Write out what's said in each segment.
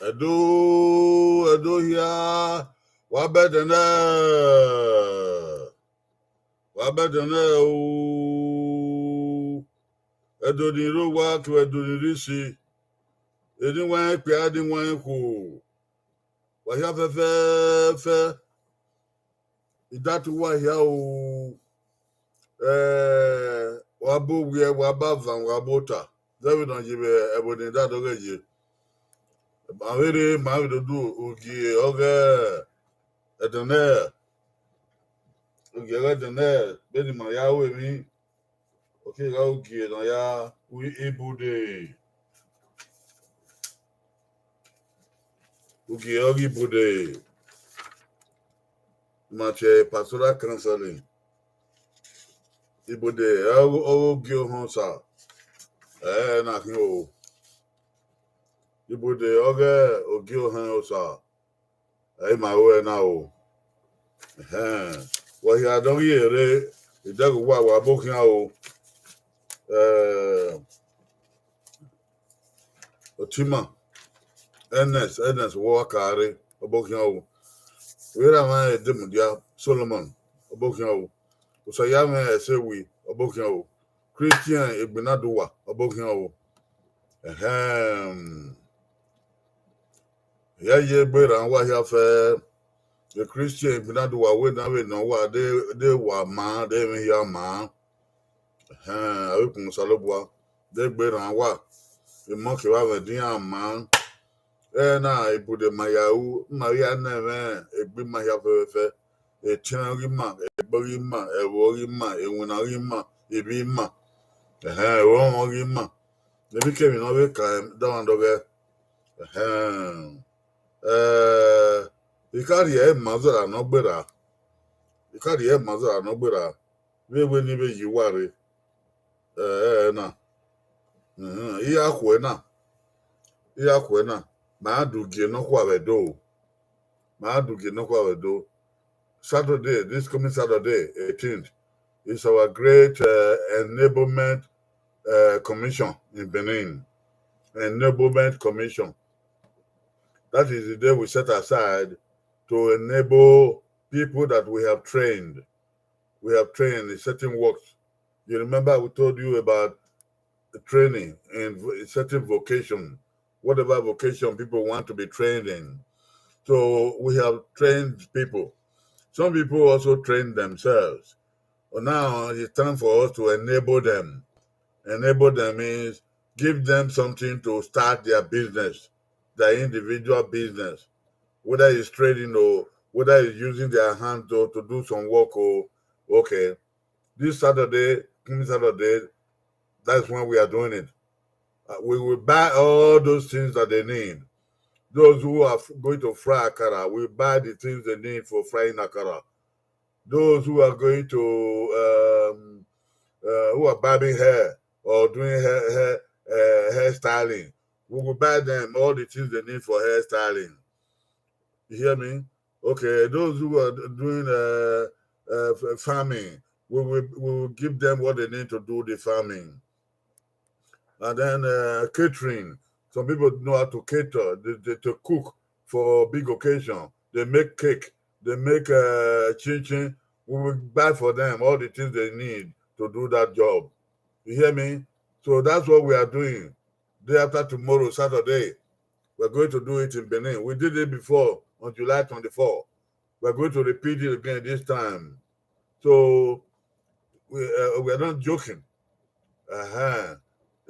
Edo here. Wabedene. Wabedene. Edo ni ro wa ki edo ni risi. Eni wa pe adi wa ko. Wa ya fe. Idatu wa ya o. Wabo we waba van wabota. David on jibe eboni da dogeje. Mawere mawido du ugi oge edene. Ugi edene. Beni ma ya we mi. Okay, ga ugi na ya we ibude. Ugi ogi bude. Mache pastoral counseling. Ibude ogi ohonsa. Na hin o. Ibude oge ogi ohonsa. Ma we na o. Well, I don't hear it. It doesn't work. We're booking out a tima. Ernest, walk out. A booking out. Where am I? Demudia Solomon. A booking out. So, Yama say we. A booking out. Christian Ibinadua. A booking out. Yeah, but and what have the Christian Ibinadua when I know what they were man, they may hear man. I open Salobua. They bear and what. The monkey have a dear man. I put the Mayau, Maria Neve, a big Maya, a Chinarima, a Burima, a Warima, a Winarima, a Bima, a Roma. They became in over time down the you can't hear mother and no better. You can't hear mother and no better. We will never you worry. Iyakwena. Maadugie no kwawedo. Saturday, this coming Saturday, 18th, is our great enablement commission in Benin. Enablement commission. That is the day we set aside to enable people that we have trained. We have trained in certain works. You remember we told you about the training in certain vocation, whatever vocation people want to be trained in. So we have trained people. Some people also train themselves. But now it's time for us to enable them. Enable them means give them something to start their business, their individual business, whether it's trading or whether it's using their hands to do some work or okay. This Saturday, coming Saturday, that's when we are doing it. We will buy all those things that they need. Those who are going to fry akara will buy the things they need for frying akara. Those who are going to who are barbing hair or doing hair styling, we will buy them all the things they need for hair styling. You hear me? Okay, those who are doing farming, we will give them what they need to do the farming. And then catering. Some people know how to cater, to cook for big occasion. They make cake, they make chin chin. We will buy for them all the things they need to do that job. You hear me? So that's what we are doing. Day after tomorrow, Saturday, we're going to do it in Benin. We did it before on July 24. We're going to repeat it again this time. So we're not joking.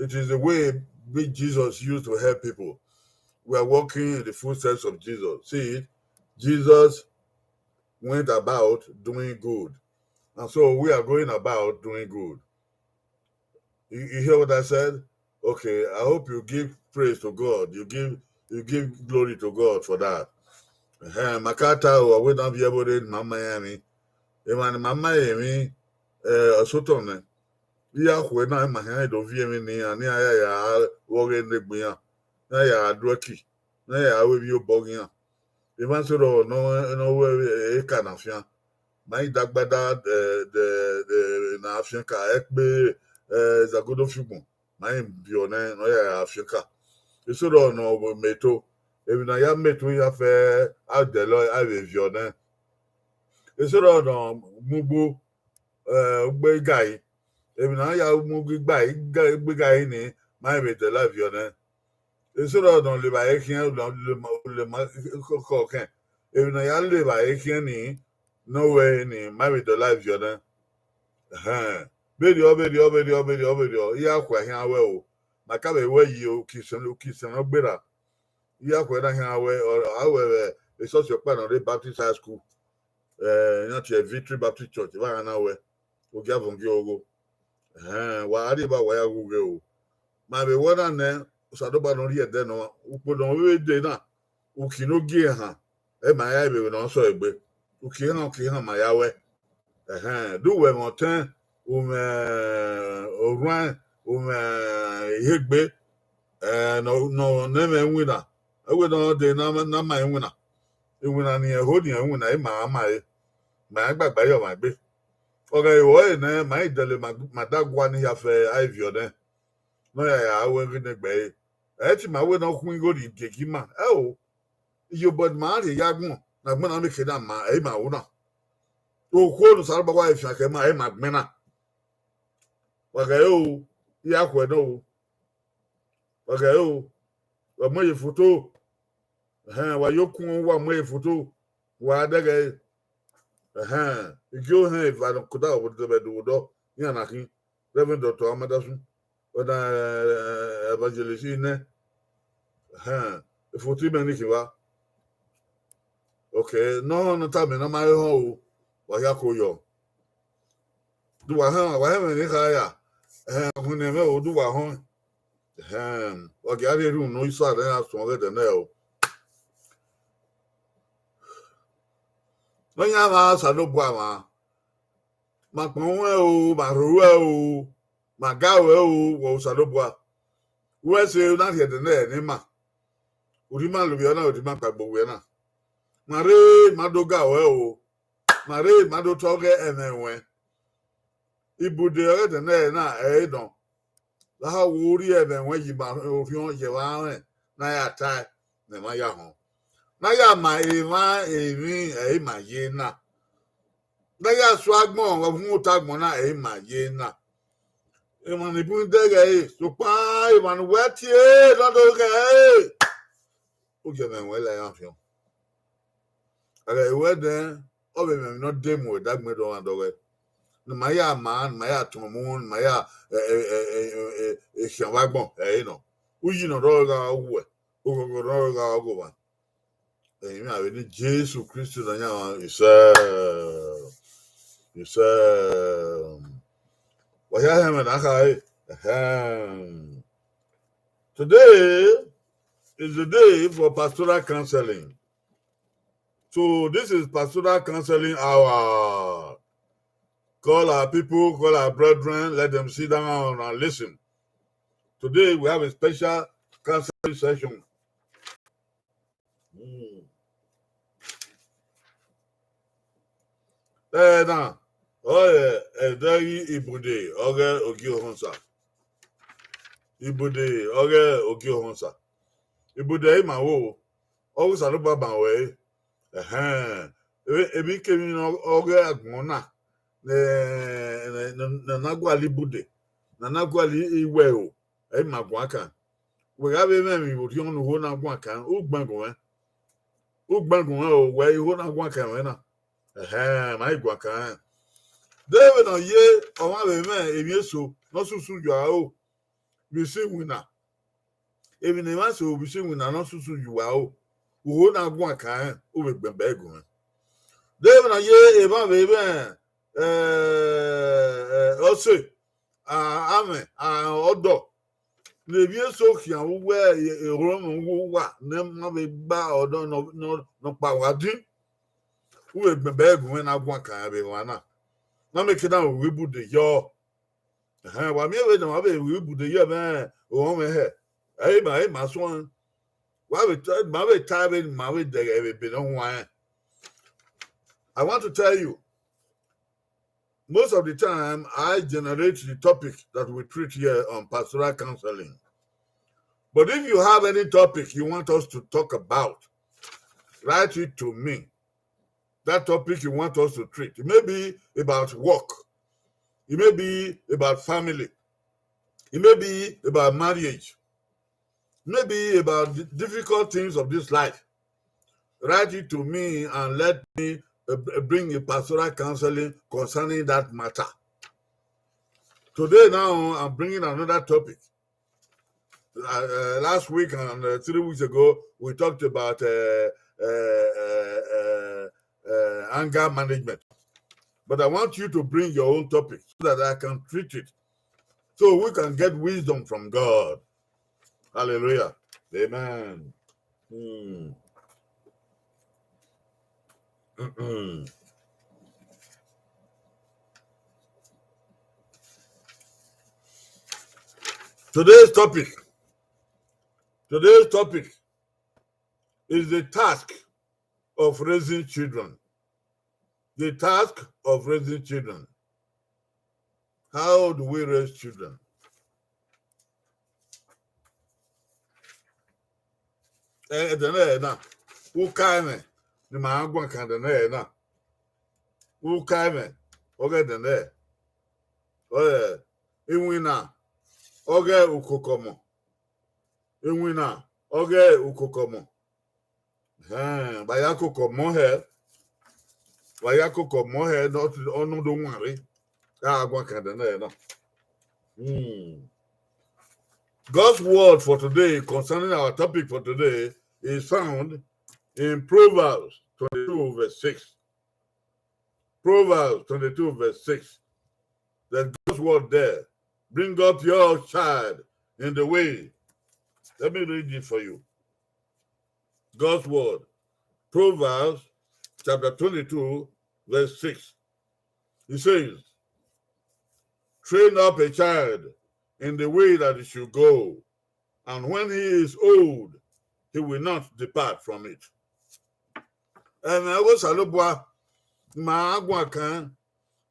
It is the way which Jesus used to help people. We are walking in the footsteps of Jesus. See, Jesus went about doing good. And so we are going about doing good. You hear what I said? Okay, I hope you give praise to God. You give glory to God for that. Makata or we don't be able to in Miami. Even Miami, Sotone. Ya kwe na ma ha do vie mi ni ani aya ya wo ge negbe ya na ya adroki na ya we bi obogi ya e ma so no we e ka na fia ma idagbada de na afia ka ekpe zagodo figun ma bi one no ya afia ka e so no meto If na ya met we have out the law I review then. It's sort of mugu big guy. If na ya mugu guy ni my with the life you then. It's sort of don't live by a can le cocaine. If na ya live by a can ni no way ni my with the life you then. Video. Ya kwa here well. Maka be we you kiss no better. Ya kwa na here well or however it's also your plan on the Baptist high school. Not your Victory Baptist Church. Why na we? O give on go. Wa ade ba wa ya go. Ma be wona na Sadoba no ri ede no. Upo no we de na. Ukino gie ha. E ma ya be no so egbe. Uki ha ma ya we. Do we mountain Oran Higbe no name winner. I would know the number my winner. You win on your holding and when I my back by your my bit. Okay, well, my deli, my dog one here for Ivy or then. No, I went in the bay. Actually, my way no queen go to Gekima. Oh, you but Marty Yagun, like when I make it on my aim, I would not. To quote Salba wife, I came my mena. Okay, Yakwe no. Okay, a my photo. Wa yokun wa my photo. Wa dege. If you have I don't could out with the bedo. Yanaki, Reverend Dr. Amadasun, but evangelist in there. If you tell me, okay, no time in my home. Wa yako yo. Do I have any higher? When they will do our home. Okay, I didn't know you saw that stronger than now. No, Yama, Sadobuama. Macmoe, Maruo, Magawa, Sadobua. Where say you not yet the name? Udima Lubiana, Udimaka Buena. Marie Madoga, Marie Madotoga, and then when. Ibu de the name, I don't. The how would you then when you bound your Naya tie, the Maya home. Naya my my yena. Naya swagmon of Mutagmona, my yena. Eman the Bundega, so pie, man, wet ye, not okay. Okay, man, well, I have you. Okay, well then, oh, not demo, that middle and away. Maya man, Maya Tomon, Maya Shavagbo, no. We know Roga, Roga, go. Amen. Jesus Christ, you say, what I am today is the day for pastoral counseling. So this is pastoral counseling hour. Call our people, call our brethren, let them sit down and listen. Today we have a special counseling session. Now, Ibude, Ogio Honsa. Ibude, Ogio Honsa. Ibude, my woe. Always a little bit way. Ebi came in Agmona. Nanagwali Bude. Nanagwali Iweo. Magwaka. We have a memory with you on the Hona Gwaka. Ugbango, where you want Gwaka. My Gwaka. David on ye, or my man, if you so, not so soon you are. We see winner. Even the man so we see winner, not so soon you are. Who won't have one kind over Bembegun. David on ye, if my baby, also, Amen, Odo. The view so can wear a Roman woo, never bow or don't no power. Who will be beg when I want to have one. Now make it down, we put the yaw. While me with them, we put the year man, oh, my head. Hey, my swan. Why we tried my time in my way, they have been on wine. I want to tell you, most of the time, I generate the topic that we treat here on pastoral counseling. But if you have any topic you want us to talk about, write it to me. That topic you want us to treat. It may be about work. It may be about family. It may be about marriage. It may be about the difficult things of this life. Write it to me and let me bring a pastoral counseling concerning that matter. Today now I'm bringing another topic. Last week and 3 weeks ago we talked about anger management. But I want you to bring your own topic so that I can treat it, so we can get wisdom from God. Hallelujah. Amen. Today's topic is the task of raising children. The task of raising children. How do we raise children? Who kind the man can the who kind okay the ne oh inwina oge ukokomo inwina oge ukokomo bayako komo he not onu do nware agwa kan the ne God's word for today concerning our topic for today is found in Proverbs 22 verse 6. Proverbs 22 verse 6. There's God's word there. Bring up your child in the way. Let me read it for you. God's word. Proverbs chapter 22 verse 6. It says, train up a child in the way that he should go, and when he is old, he will not depart from it. And I was a little my agua can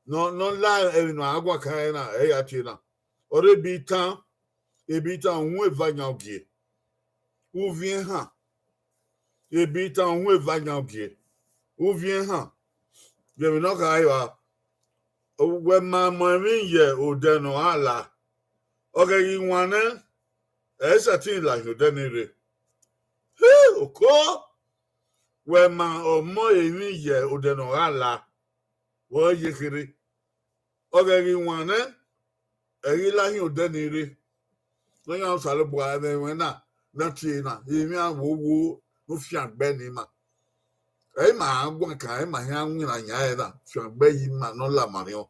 no lie in my agua can or a bit on with Vanyaugi. Who vient ha? A bit on with Vanyaugi. Who vient ha? You will not go. When my mommy ye or den or Allah. Okay, you want it? It's a thing like you didn't. Okay. When my or more ye or den or Allah. What you hear? Okay, you want it? A like you didn't. When I'm Salaboy, then when not China, even woo, who shan't bend him. Eh, my one kind, my young and I shan't beg him, no la manio.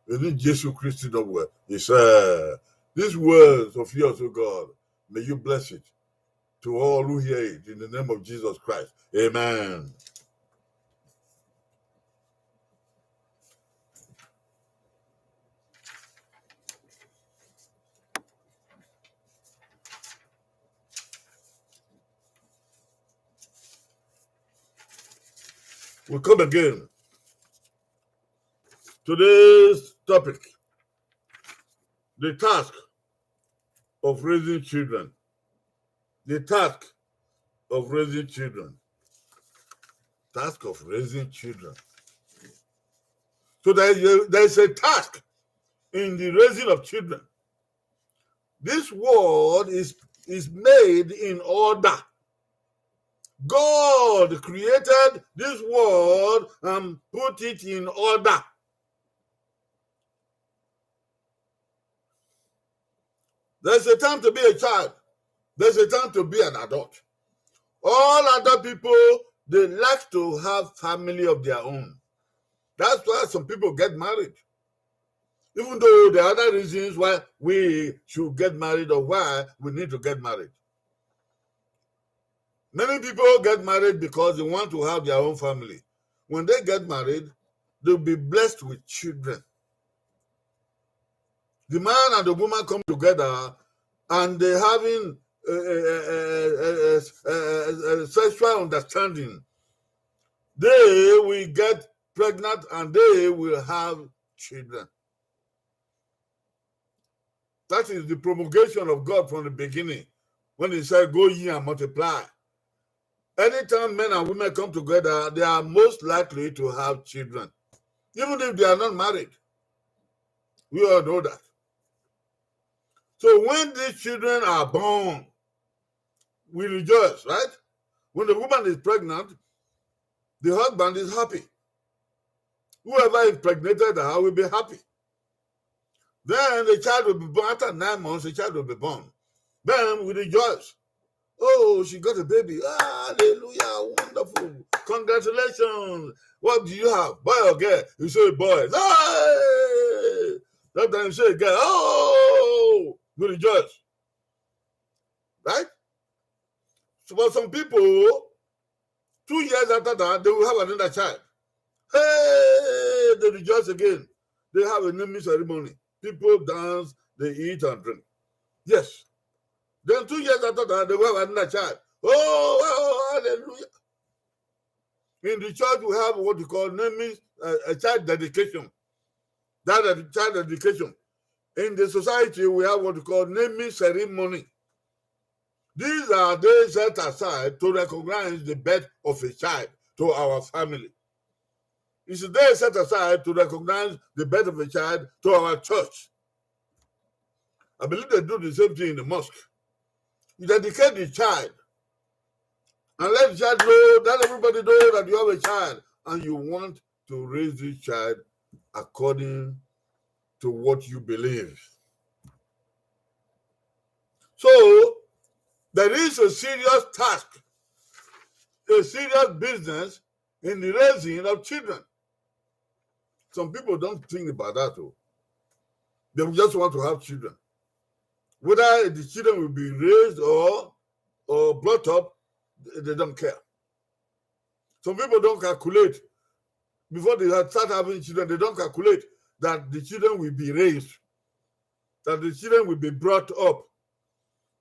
In Jesus Christ, the word. He said, these words of yours, O God, may you bless it to all who hear it in the name of Jesus Christ. Amen. We come again. Today's topic, the task of raising children. The task of raising children. Task of raising children. So there's a task in the raising of children. This world is made in order. God created this world and put it in order. There's a time to be a child. There's a time to be an adult. All other people, they like to have family of their own. That's why some people get married. Even though there are other reasons why we should get married or why we need to get married. Many people get married because they want to have their own family. When they get married, they'll be blessed with children. The man and the woman come together and they're having a sexual understanding. They will get pregnant and they will have children. That is the promulgation of God from the beginning. when he said, go ye and multiply. Anytime men and women come together, they are most likely to have children, even if they are not married. We all know that. So when these children are born, we rejoice, right? When the woman is pregnant, the husband is happy. Whoever impregnated her will be happy. Then the child will be born. After 9 months, the child will be born. Then we rejoice. Oh, she got a baby. Hallelujah, wonderful. Congratulations. What do you have? Boy or girl? You say boy. Hey! Sometimes you say girl. Oh, we rejoice. Right? So for some people, 2 years after that, they will have another child. Hey, they rejoice again. They have a naming ceremony. People dance, they eat and drink. Yes. Then 2 years after that, they will have another child. Oh, hallelujah. In the church, we have what we call naming a child dedication. That is child dedication. In the society, we have what we call naming ceremony. These are days set aside to recognize the birth of a child to our family. It's a day set aside to recognize the birth of a child to our church. I believe they do the same thing in the mosque. You dedicate the child and let the child know, let everybody know that you have a child and you want to raise this child according to what you believe. So there is a serious task, a serious business in the raising of children. Some people don't think about that though. They just want to have children. Whether the children will be raised or brought up, they don't care. Some people don't calculate. Before they start having children, they don't calculate that the children will be raised, that the children will be brought up,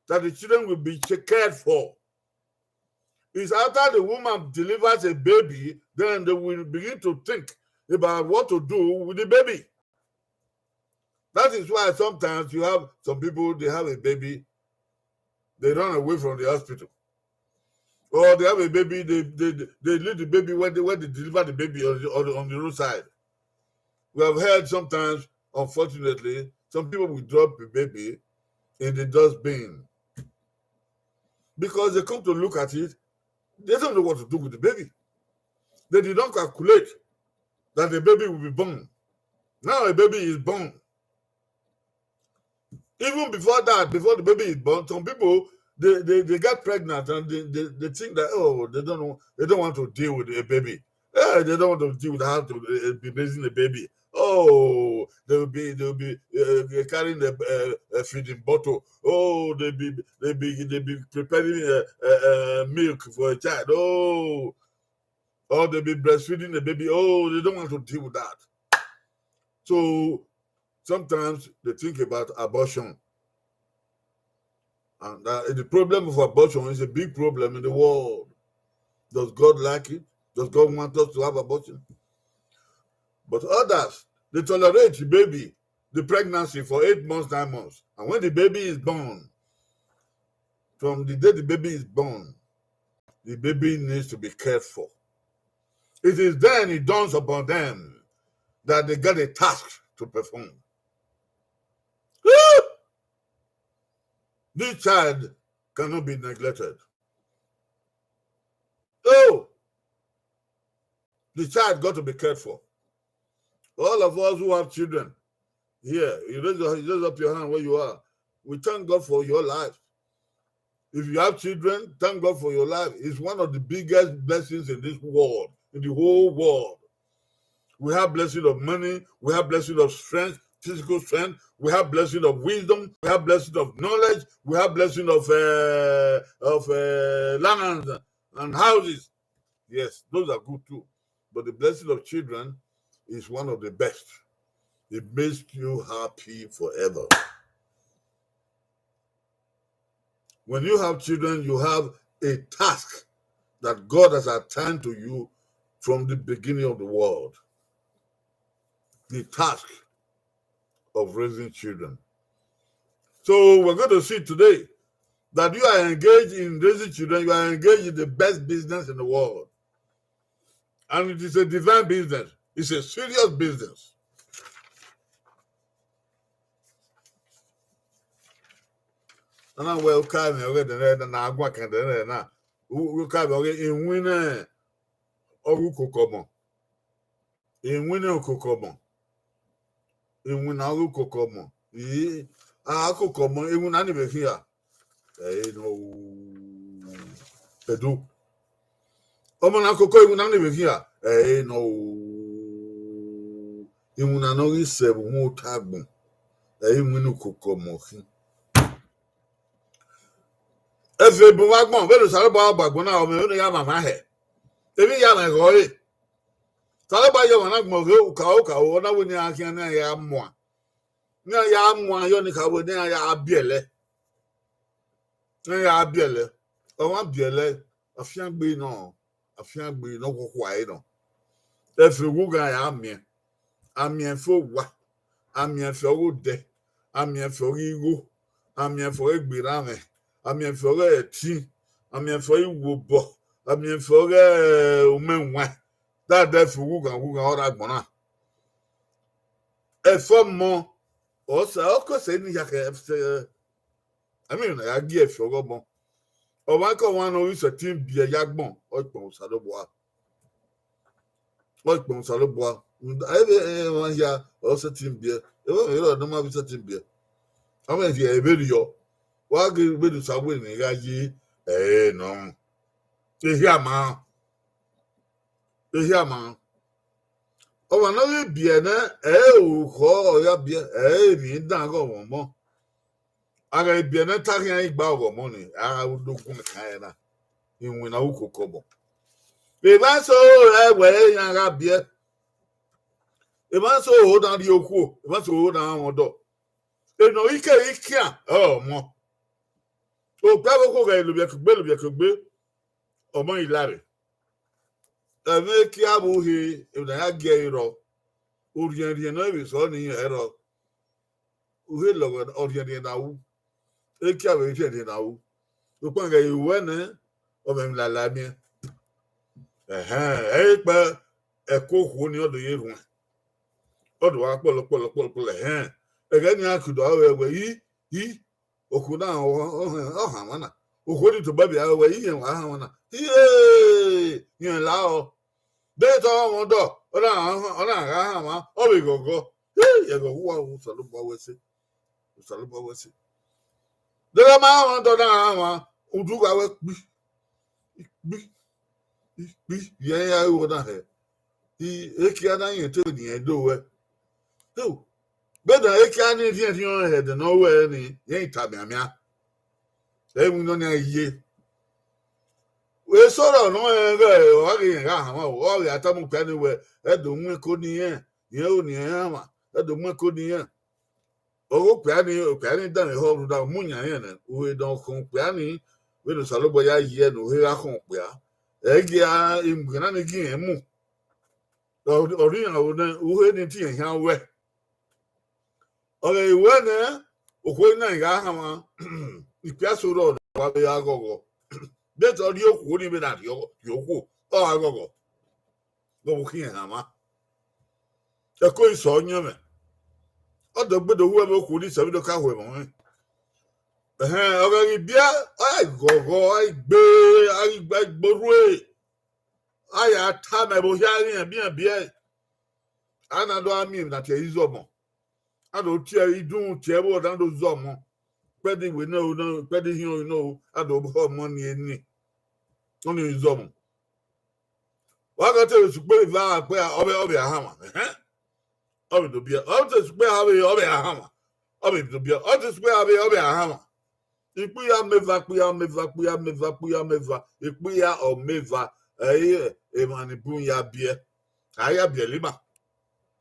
that the children will be cared for. It's after the woman delivers a baby, then they will begin to think about what to do with the baby. That is why sometimes you have some people, they have a baby, they run away from the hospital. Or they have a baby, they leave the baby when they deliver the baby on the roadside. We have heard sometimes, unfortunately, some people will drop the baby in the dustbin. Because they come to look at it, they don't know what to do with the baby. They did not calculate that the baby will be born. Now a baby is born. Even before that, before the baby is born, some people they get pregnant and they think that, oh, they don't want to deal with a baby. Yeah, they don't want to deal with how to be raising a baby. Oh, they'll be carrying a feeding bottle. Oh, they'll be preparing milk for a child. Oh, or they'll be breastfeeding the baby. Oh, they don't want to deal with that. So sometimes they think about abortion. And the problem of abortion is a big problem in the world. Does God like it? Does God want us to have abortion? But others, they tolerate the baby, the pregnancy for 8 months, 9 months. And when the baby is born, from the day the baby is born, the baby needs to be cared for. It is then it dawns upon them that they got a task to perform. This child cannot be neglected. Oh, the child got to be cared for. All of us who have children here, you raise up your hand where you are. We thank God for your life. If you have children, thank God for your life. It's one of the biggest blessings in this world, in the whole world. We have blessing of money. We have blessing of strength, physical strength. We have blessing of wisdom. We have blessing of knowledge. We have blessing of lands and houses. Yes, those are good too. But the blessing of children is one of the best. It makes you happy forever. When you have children, you have a task that God has assigned to you from the beginning of the world. The task of raising children. So we're going to see today that you are engaged in raising children, you are engaged in the best business in the world. And it is a divine business. It's a serious business. And I will come and I work and then we come in winner or Ukokomo. In winner Ukokomo. In winner Ukokomo. Ukokomo, even anywhere here. No. Edu. Omana Koko, even anywhere here. No. Even another 7 more taboo. Even Ukokomo. If you bring back one, very sorry about Baguna, or maybe Yama Mahe. If you are going, Talaba Yamana Kauka, or not when you are here, Yamwa. Now Yamwa, Yonica, when you are Biele. Now you are Biele. I want Biele, a fiang be no, a fiang be no quiet. If you go, I am here. I'm here for what? I'm here for day. I'm here for ego. I'm here for a birame. I'm here for a tea. I'm here for you, Wubo. I'm here for a woman. That's who can all that bona. A form more also, of course, any I mean, I give for Gobon. Or one who is a team be a yagbon, or Salobois. What Salobois? Everyone here also team beer. You don't have a team beer. I mean, a video. Why give me to win? No. You hear, man. You hear, man. Oh, another beer, call your beer, me down go one more. I got beer, not talking about money. I would look on the kind in Winauko Cobo. If I saw that way, I got beer. If I saw hold on the Yoko, if I saw hold on one door. You know, he can't. Oh, more. Oh, Bravo could be or money Larry. I make Yabu here if they had gay rock. Urian is only a error. Who look at Orian now? A carriage now. The point you went of him la lamia. But a cook who knew the year one. Or do I pull a hand? Again, I could always he, Okuna, oh, Hamana. According to Baby, I will eat him. You allow. There's all one door. Oh, we go. You go. Who Saluba was it? Saluba was it? The amount of Dama, who do our yeah, I would not have. He can't tell me and do it. Who? Better I can't get your head and nowhere any. You ain't Tabamia. They will not ye. We saw no all the Atamu Penny at the woman couldn't hear. You near at the woman couldn't hear. Oh, Penny done a whole without Munya, we don't come Penny with a Saloboya yen who here are home. Eggia in Granny Game. Or who had it in how well. Okay, when when I got if Piasso Road, what we are go. That's all you wouldn't even at your who. Oh, I go. Go here, Hammer. A coin saw you. Oh, the bit of whoever could is a bit of cowboy. Okay, I go, I beg Borway. I had time I was hearing and being. And I don't mean that he is over. I don't tell you, don't tell what I do. Zomo. Petty we know, petty you know, I don't have money in me. Only in Zomo. What I tell you to pay that where over a hammer. Over to be out to spare over a hammer. Over to be out to spare over a hammer. If we are meva, if we are or meva, a man bunya beer. I have your lima.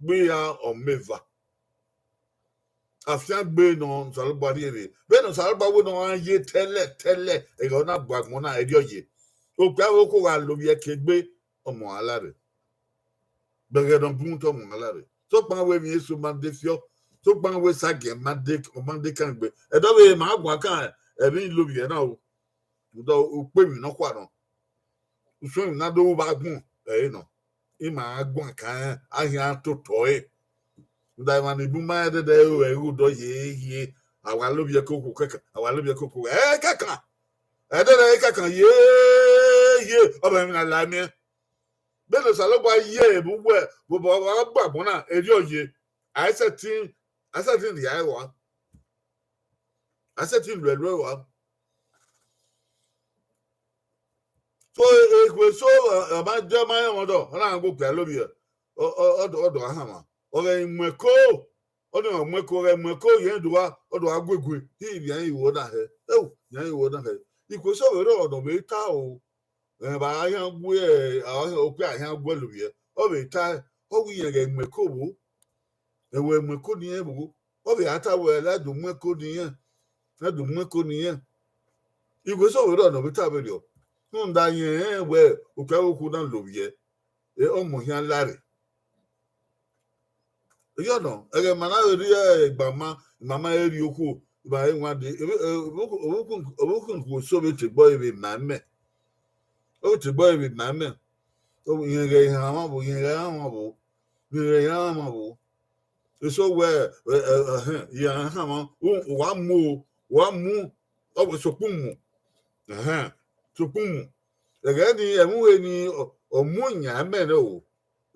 We are or meva. After being on Salbari, then Salba would not ye tell it, a gonna bag mona a yogi. O Pavoko and Lubia Kegbe or Moalare. Beggar on Punto Moalare. So Panway is to Mandifio, so Panway Sagi, Mandic or Mandican. A double Magwaka, Ebi love you now. Do pe mi no kwa no. So na do ba gun no. Ima agbon kan ahia to toy. Nda man ibu ma de e do ye awa love you koko kaka. Awa love you koko. Kaka. De kaka ye. Oba mi na la mi. Be no salo gba ye bu bo gba na eri oye. I said the I want. I said in red one. So it was so about Jeremiah Modo, and I go Calobia or Hama. Or a Mako, or no Mako, Yendua, or do I go? He would not have. Oh, you would not have. It was so road of a towel. By I am where I have Guelubia. Of a tie, oh, we again Mako. And when Mako near, oh, the Atta were led to Mako near. Not to Mako near. It was so road of a tableau. Nda ye we ukwu na lobie omo hian lare yo no ege mana ri mama eri okwu ba enwa de okwu so be te boy be mame o te boy be mame o yen ge ha bo so we ya ha ma wa mu o bo so pum tupumu egeni emuwe ni omunya meno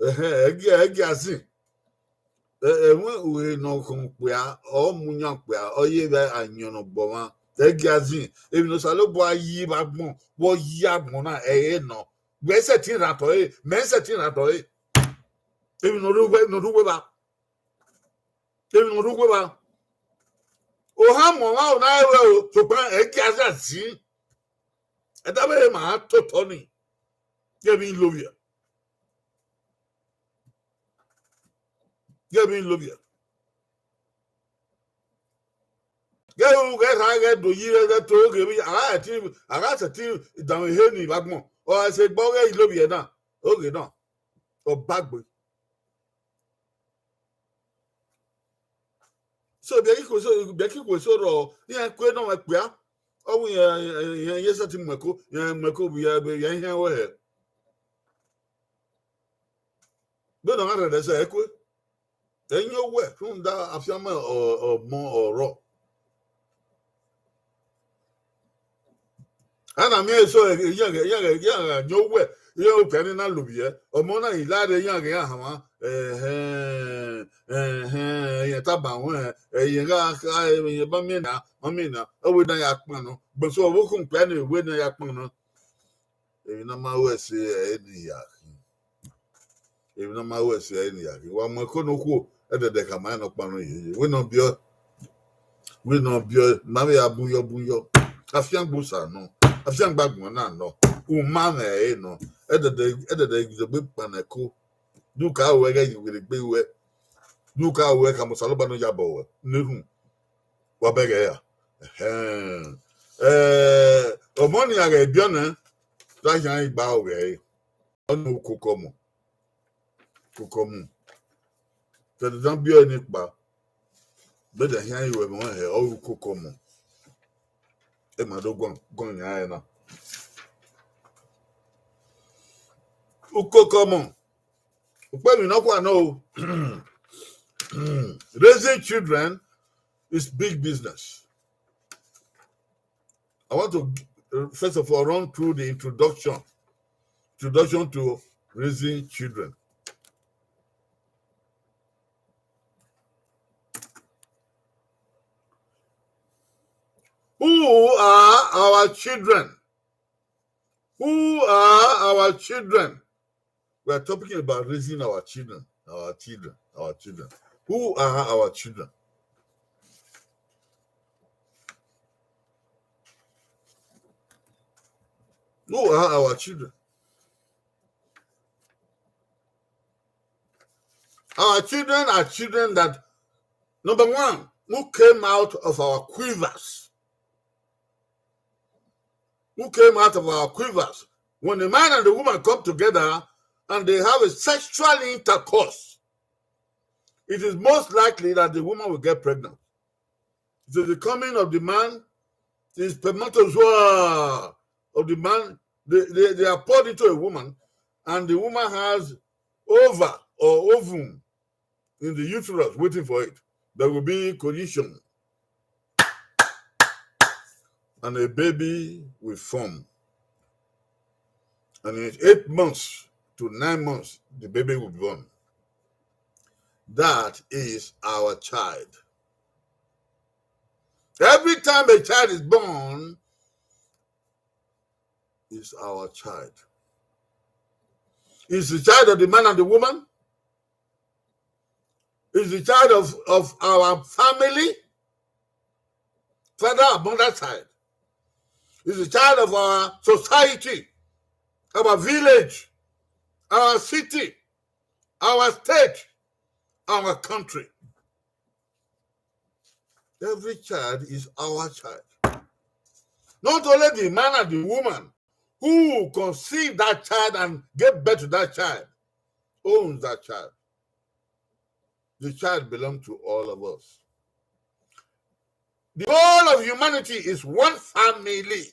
egi asi enwe uwe no kunpia omunya pia oye be anyono gboma egi asi ebi no salo bo ayi ba gbon bo yi agbon na no gbese tin rato mense tin rato ebi no rugbe ba o ha mo wa na ewe o so pa egi asi Edabe ma to Tony. Gavin Lovia. Gahu get do ye that to give me I got a team down here ni bagmo. Or I said Boga Lovia na. Okay no. Or bagboy. So Becky was so yeah, quit on my queer. Oh, yes, at Mako, Mako, we are here. But no matter that's a equi. Then you work from that after or more or raw. And I mean, so young, no way. You can not look here. Or Mona is lad a young Yahama, Taban, a young Mamina, over the Yakmano, but so welcome planning with the Yakmano. If no my way say any yak. If no my way say any yak. One more could at the command of Pano. We not be Maria Buyo. A young busa, no. A young bagman, no. Umana, no. At the big panaco. Do car where you will be where. Do car where Camusalabano Yabo. No. Wabega. Omoni aga ebiona that yan ba we onu kokomu that don't be any ba but the yan you we he o kokomu e ma do gon yan na ukokomu upe mi no kwa no raising children is big business. I want to first of all run through the introduction to raising children. Who are our children? Who are our children? We are talking about raising our children. Who are our children? Who are our children? Our children are children that, number one, who came out of our quivers. Who came out of our quivers. When the man and the woman come together and they have a sexual intercourse, it is most likely that the woman will get pregnant. So the coming of the man is spermatozoa of the man. They are poured into a woman, and the woman has ova or ovum in the uterus waiting for it. There will be collision, and a baby will form. And in 8 months to 9 months, the baby will be born. That is our child. Every time a child is born, is our child. Is the child of the man and the woman? Is the child of our family, father or mother side? Is the child of our society, our village, our city, our state, our country? Every child is our child. Not only the man and the woman who conceive that child and give birth to that child owns that child. The child belongs to all of us. The whole of humanity is one family.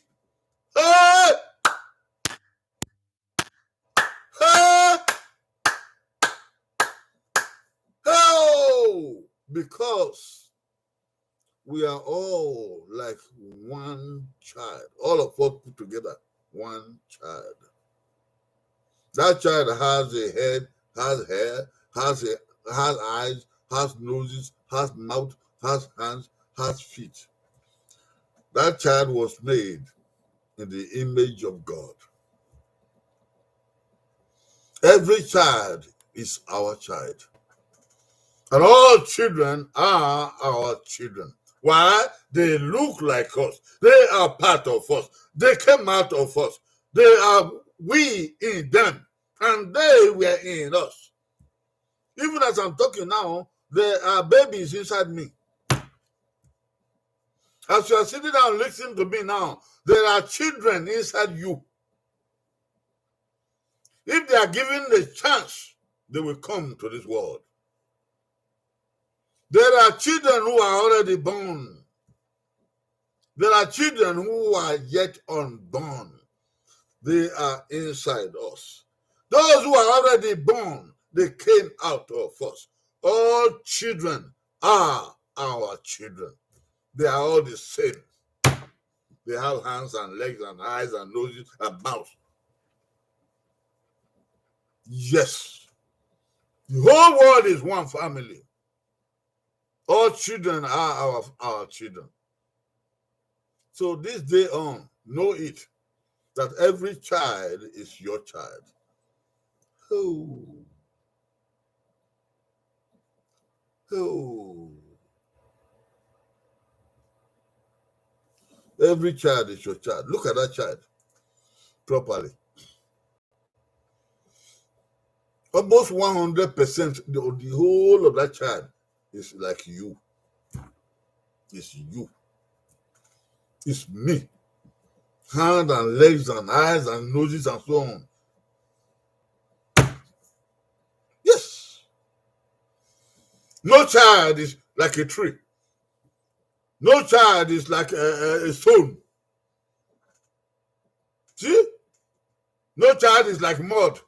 Oh! Because we are all like one child. All of us put together, one child. That child has a head, has hair, has eyes, has noses, has mouth, has hands, has feet. That child was made in the image of God. Every child is our child. And all children are our children. Why? They look like us. They are part of us. They came out of us. They are we in them. And they were in us. Even as I'm talking now, there are babies inside me. As you are sitting down listening to me now, there are children inside you. If they are given the chance, they will come to this world. There are children who are already born. There are children who are yet unborn. They are inside us. Those who are already born, they came out of us. All children are our children. They are all the same. They have hands and legs and eyes and noses and mouths. Yes. The whole world is one family. All children are our children. So this day on, know it, that every child is your child. Oh. Oh. Every child is your child. Look at that child properly. Almost 100%, the whole of that child is like you. It's you. It's me. Hands and legs and eyes and noses and so on. Yes. No child is like a tree. No child is like a stone. See? No child is like mud.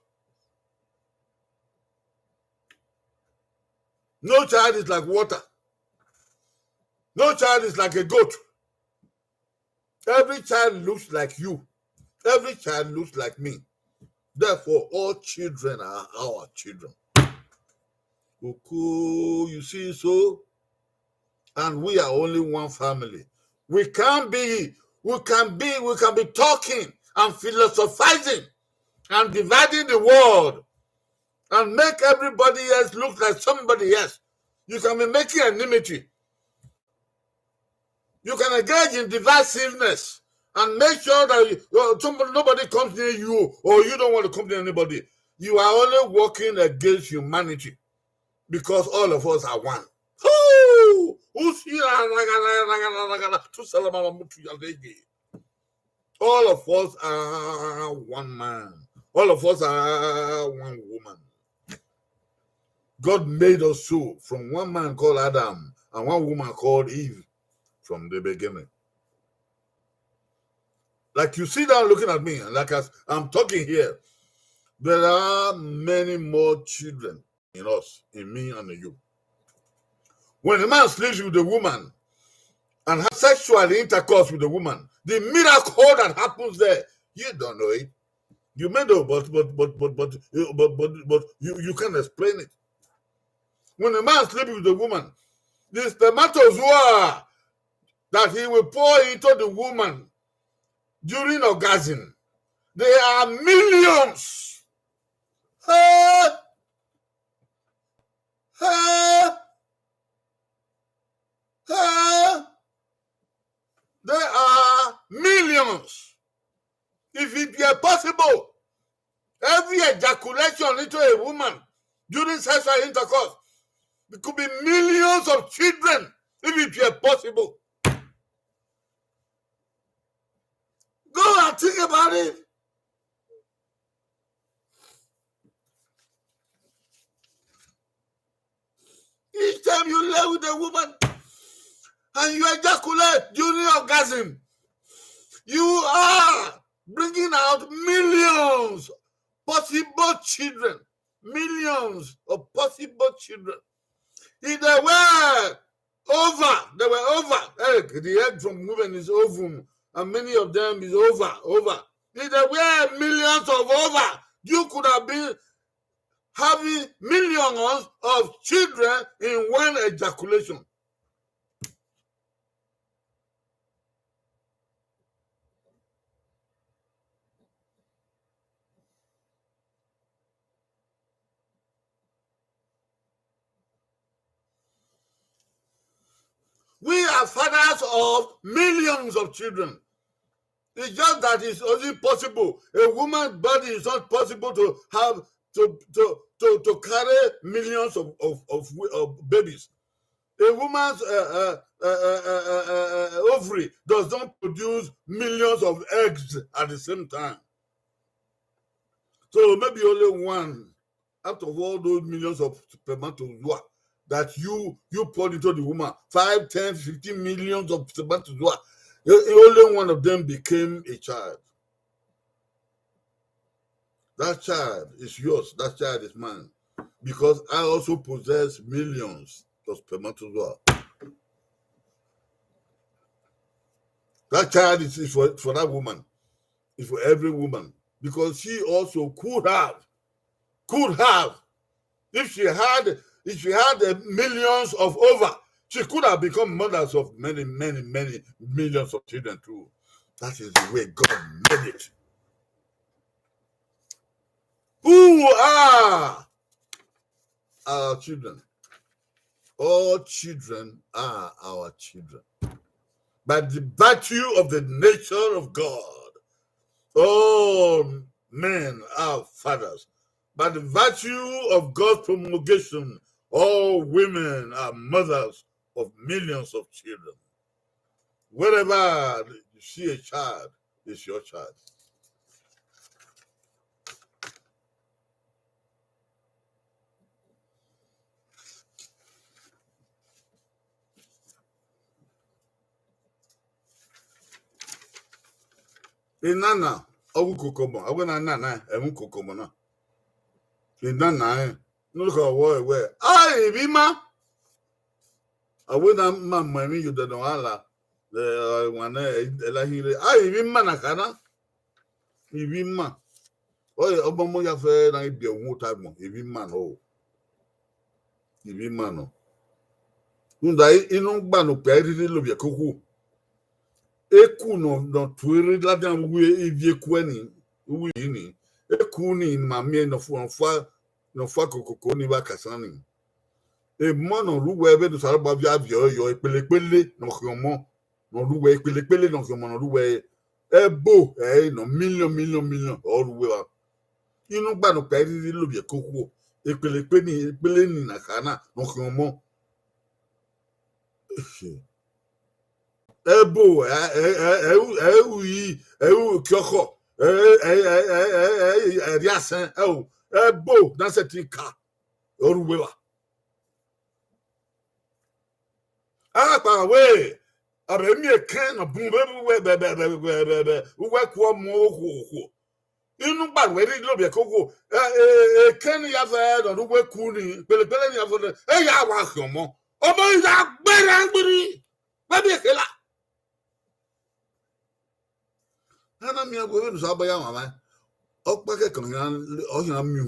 No child is like water. No child is like a goat. Every child looks like you. Every child looks like me. Therefore, all children are our children. You see so? And we are only one family. We can be talking and philosophizing and dividing the world and make everybody else look like somebody else. You can be making enmity. You can engage in divisiveness and make sure that nobody comes near you, or you don't want to come near anybody. You are only working against humanity because all of us are one. All of us are one man. All of us are one woman. God made us so, from one man called Adam and one woman called Eve from the beginning. Like you sit down looking at me, and like as I'm talking here, there are many more children in us, in me and in you. When a man sleeps with a woman and has sexual intercourse with a woman, the miracle that happens there, you don't know it. You may know, but you can't explain it. When a man sleeps with a woman, the spermatozoa that he will pour into the woman during orgasm, there are millions. There are millions. If it were possible, every ejaculation into a woman during sexual intercourse, it could be millions of children if it were possible. Go and think about it. Each time you lay with a woman and you ejaculate during orgasm, you are bringing out millions possible children. Millions of possible children. If they were over, the egg from women is ovum, and many of them is over. If there were millions of over, you could have been having millions of children in one ejaculation. We are fathers of millions of children. It's just that it's only possible. A woman's body is not possible to have to carry millions of babies. A woman's ovary does not produce millions of eggs at the same time. So maybe only one out of all those millions of spermatozoa that you poured into the woman, 5, 10, 15 millions of spermatozoa, only one of them became a child. That child is yours. That child is mine. Because I also possess millions of spermatozoa. That child is for that woman. It's for every woman. Because she also could have, if she had millions of over, she could have become mothers of many, many, many millions of children too. That is the way God made it. Who are our children? All children are our children. By the virtue of the nature of God, all men are fathers. By the virtue of God's promulgation, all women are mothers of millions of children. Wherever you see a child, it's your child. Inana, owu kokomo. I went nana, emu kokomo na. Inana, no look at war away. Aye, Bima. I went on my money, you don't know Allah. The one, aye, Bima Nakana. Ibima. Oh, Obomo ya fe na ibi owo tagmo. Ibima no. Ibima no. Nda inu gba no pe ri lo bi koku. Eku no tuiri ladan wu evi eku ani wu ni eku ni mami no fa kokoko ni ba kasani e mo no ruwe be do sare ba bia yo epelepele no kyomo no ruwe epelepele no kyomo no ruwe ebo no million o ruwe wa inu gba no pe ri lo bi koku epele ni na kana no kyomo ebo kyoko riasen ebo dans cette cas oruwewa pa we Abemi a can of boom, work one more. Inu bad where it look a cocoa. Can you have heard or work cooling? Pellepelli of the ya was your more. Oh, my, that better angry. Maybe a killer. And I'm going to Sabaya, man. Oh, packet coming on, oh, you know, me.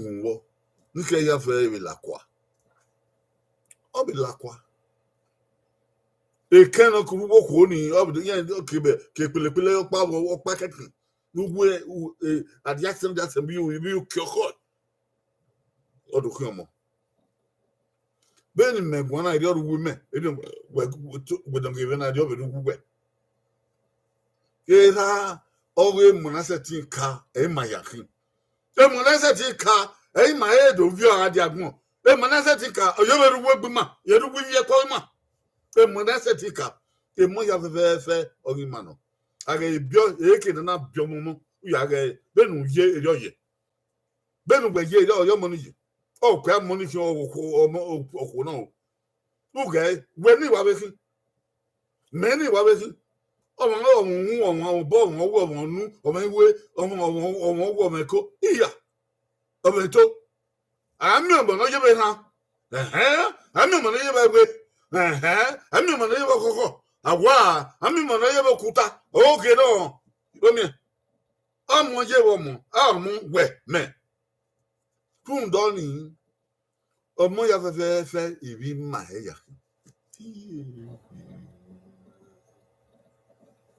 You can have a lacqua. Oh, be lacqua. A can of walk only of the end of Kipple power or packet. You were at the accent that's a view, cure hot. Or to come. Benny make one idea of women. It don't give an idea of it. Yeah, always Monasset car, a mayakin. The Monasset car, a my head of your adiagmo. The Monasset car, a young workman, you do with your colma. The Monasset car, the Moya fair or Imano. I gave Bio, and not Biomo. We are a Ben ye. Ben will ye all your money. Oh, crab money or no. Okay, when you are with him. Many were with him. Oh, born or woman, or my way, or woman, here. Of a toe. I remember no you now. I remember no you I remember no you I remember no you kuta. Okay, no. Come here. I'm one year woman. I'm where, man. Poon Donny. Or more of a fair, even my hair.